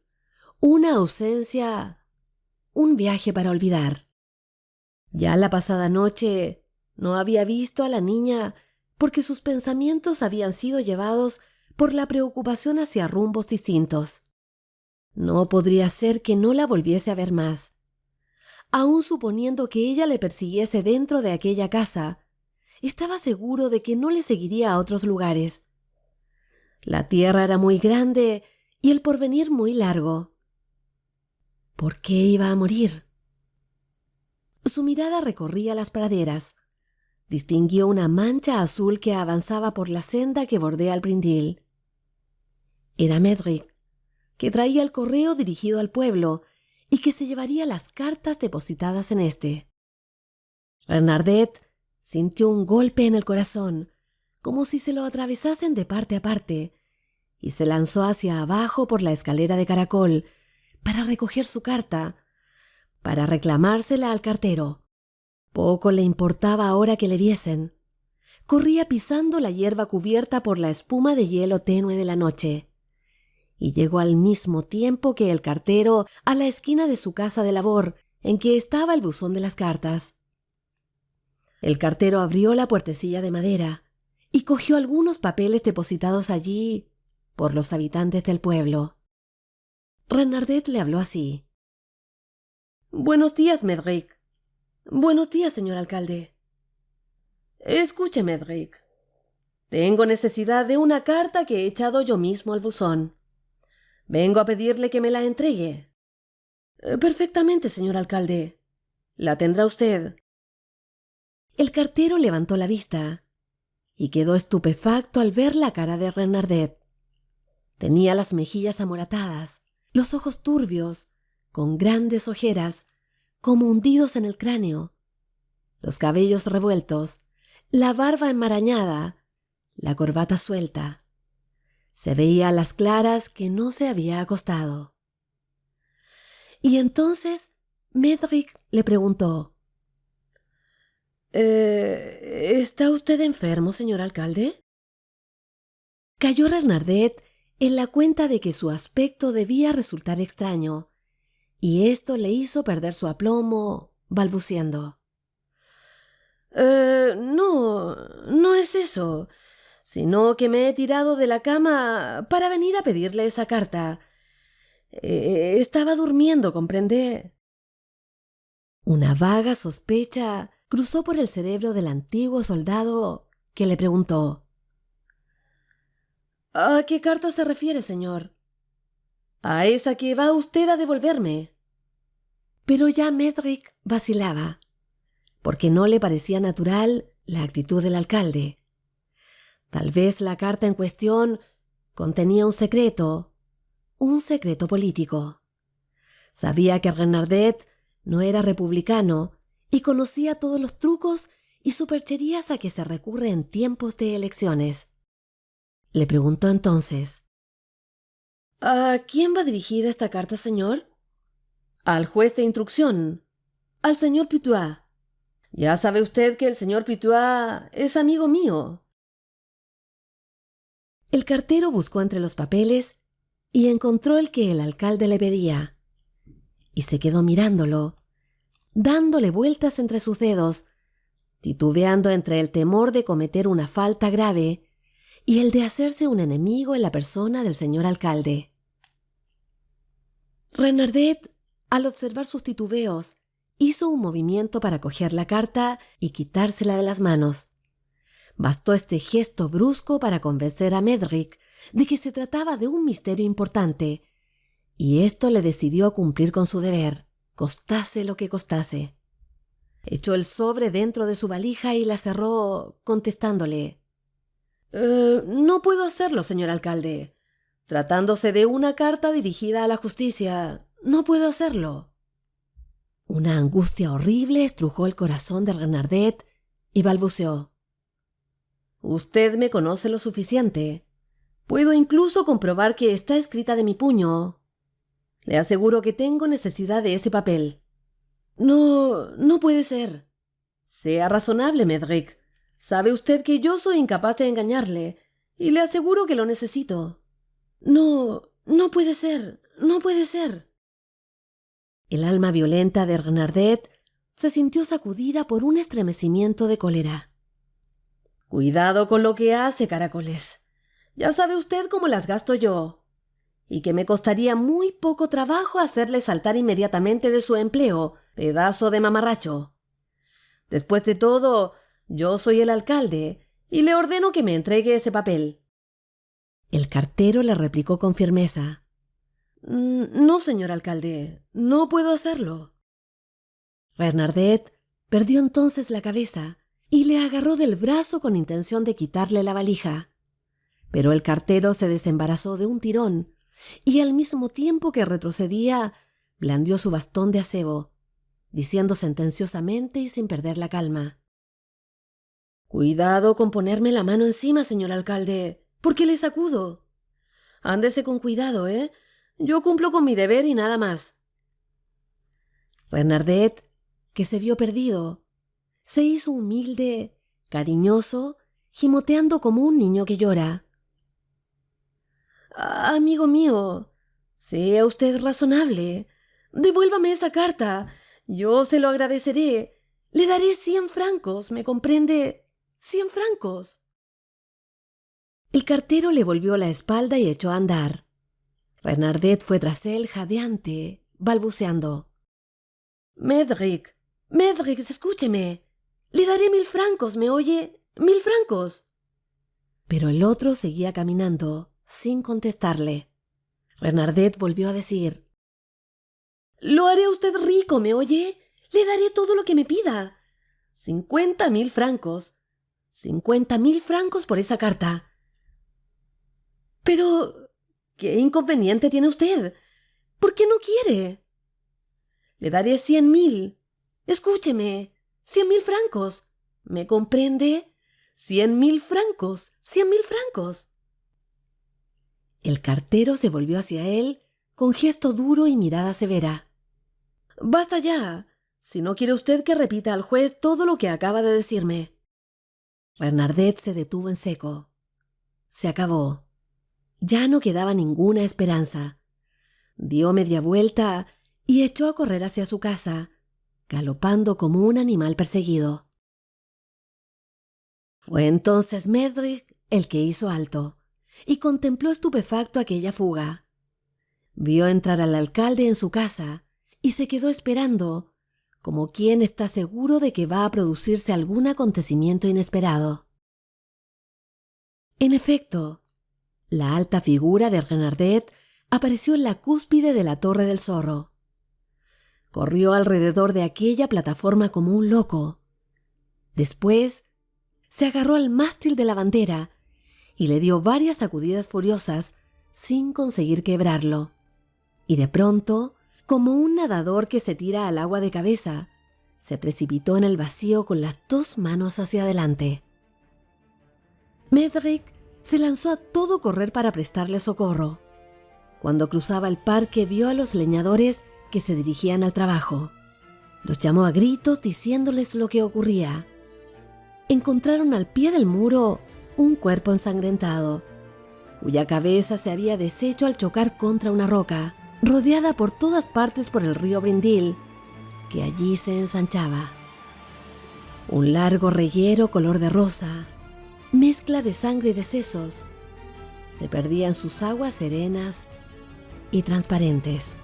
una ausencia, un viaje para olvidar. Ya la pasada noche no había visto a la niña porque sus pensamientos habían sido llevados por la preocupación hacia rumbos distintos. No podría ser que no la volviese a ver más. Aun suponiendo que ella le persiguiese dentro de aquella casa, estaba seguro de que no le seguiría a otros lugares. La tierra era muy grande y el porvenir muy largo. ¿Por qué iba a morir? Su mirada recorría las praderas. Distinguió una mancha azul que avanzaba por la senda que bordea el Brindil. Era Médric, que traía el correo dirigido al pueblo y que se llevaría las cartas depositadas en éste. Bernadette sintió un golpe en el corazón, como si se lo atravesasen de parte a parte, y se lanzó hacia abajo por la escalera de caracol para recoger su carta, para reclamársela al cartero. Poco le importaba ahora que le viesen. Corría pisando la hierba cubierta por la espuma de hielo tenue de la noche, y llegó al mismo tiempo que el cartero a la esquina de su casa de labor, en que estaba el buzón de las cartas. El cartero abrió la puertecilla de madera y cogió algunos papeles depositados allí por los habitantes del pueblo. Bernadette le habló así. «Buenos días, Médric. Buenos días, señor alcalde. Escuche, Médric. Tengo necesidad de una carta que he echado yo mismo al buzón. Vengo a pedirle que me la entregue». «Perfectamente, señor alcalde. La tendrá usted». El cartero levantó la vista y quedó estupefacto al ver la cara de Renardet. Tenía las mejillas amoratadas, los ojos turbios, con grandes ojeras, como hundidos en el cráneo, los cabellos revueltos, la barba enmarañada, la corbata suelta. Se veía a las claras que no se había acostado. Y entonces Médric le preguntó: ¿Está usted enfermo, señor alcalde? Cayó Renardet en la cuenta de que su aspecto debía resultar extraño, y esto le hizo perder su aplomo, balbuciendo: no es eso, sino que me he tirado de la cama para venir a pedirle esa carta. Estaba durmiendo, ¿comprende? Una vaga sospecha cruzó por el cerebro del antiguo soldado, que le preguntó: ¿A qué carta se refiere, señor? A esa que va usted a devolverme. Pero ya Médric vacilaba, porque no le parecía natural la actitud del alcalde. Tal vez la carta en cuestión contenía un secreto político. Sabía que Renardet no era republicano y conocía todos los trucos y supercherías a que se recurre en tiempos de elecciones. Le preguntó entonces: ¿A quién va dirigida esta carta, señor? Al juez de instrucción, al señor Putois. Ya sabe usted que el señor Putois es amigo mío. El cartero buscó entre los papeles y encontró el que el alcalde le pedía, y se quedó mirándolo, dándole vueltas entre sus dedos, titubeando entre el temor de cometer una falta grave y el de hacerse un enemigo en la persona del señor alcalde. Renardet, al observar sus titubeos, hizo un movimiento para coger la carta y quitársela de las manos. Bastó este gesto brusco para convencer a Médric de que se trataba de un misterio importante, y esto le decidió a cumplir con su deber, costase lo que costase. Echó el sobre dentro de su valija y la cerró, contestándole: no puedo hacerlo, señor alcalde. Tratándose de una carta dirigida a la justicia, no puedo hacerlo. Una angustia horrible estrujó el corazón de Renardet y balbuceó: Usted me conoce lo suficiente. Puedo incluso comprobar que está escrita de mi puño. Le aseguro que tengo necesidad de ese papel. No puede ser. Sea razonable, Médric. Sabe usted que yo soy incapaz de engañarle, y le aseguro que lo necesito. No puede ser, no puede ser. El alma violenta de Renardet se sintió sacudida por un estremecimiento de cólera. Cuidado con lo que hace, caracoles. Ya sabe usted cómo las gasto yo, y que me costaría muy poco trabajo hacerle saltar inmediatamente de su empleo, pedazo de mamarracho. Después de todo, yo soy el alcalde, y le ordeno que me entregue ese papel. El cartero le replicó con firmeza: No, señor alcalde, no puedo hacerlo. Renardet perdió entonces la cabeza y le agarró del brazo con intención de quitarle la valija. Pero el cartero se desembarazó de un tirón y al mismo tiempo que retrocedía, blandió su bastón de acebo, diciendo sentenciosamente y sin perder la calma: Cuidado con ponerme la mano encima, señor alcalde, porque le sacudo. Ándese con cuidado, ¿eh? Yo cumplo con mi deber y nada más. Renardet, que se vio perdido, se hizo humilde, cariñoso, gimoteando como un niño que llora. Amigo mío, sea usted razonable. Devuélvame esa carta. Yo se lo agradeceré. Le daré 100 francos, ¿me comprende? 100 francos. El cartero le volvió la espalda y echó a andar. Renardet fue tras él jadeante, balbuceando: Médric, escúcheme. Le daré 1000 francos, ¿me oye? 1000 francos. Pero el otro seguía caminando, sin contestarle. Renardet volvió a decir: Lo haré a usted rico, ¿me oye? Le daré todo lo que me pida. 50.000 francos. 50.000 francos por esa carta. Pero, ¿qué inconveniente tiene usted? ¿Por qué no quiere? Le daré 100.000. Escúcheme, 100.000 francos. ¿Me comprende? 100.000 francos, 100.000 francos. El cartero se volvió hacia él con gesto duro y mirada severa. Basta ya, si no quiere usted que repita al juez todo lo que acaba de decirme. Renardet se detuvo en seco. Se acabó. Ya no quedaba ninguna esperanza. Dio media vuelta y echó a correr hacia su casa, galopando como un animal perseguido. Fue entonces Médric el que hizo alto y contempló estupefacto aquella fuga. Vio entrar al alcalde en su casa y se quedó esperando, como quien está seguro de que va a producirse algún acontecimiento inesperado. En efecto, la alta figura de Renardet apareció en la cúspide de la Torre del Zorro. Corrió alrededor de aquella plataforma como un loco. Después, se agarró al mástil de la bandera y le dio varias sacudidas furiosas sin conseguir quebrarlo. Y de pronto, como un nadador que se tira al agua de cabeza, se precipitó en el vacío con las 2 manos hacia adelante. Médric se lanzó a todo correr para prestarle socorro. Cuando cruzaba el parque vio a los leñadores que se dirigían al trabajo. Los llamó a gritos diciéndoles lo que ocurría. Encontraron al pie del muro un cuerpo ensangrentado, cuya cabeza se había deshecho al chocar contra una roca, rodeada por todas partes por el río Brindille, que allí se ensanchaba. Un largo reguero color de rosa, mezcla de sangre y de sesos, se perdía en sus aguas serenas y transparentes.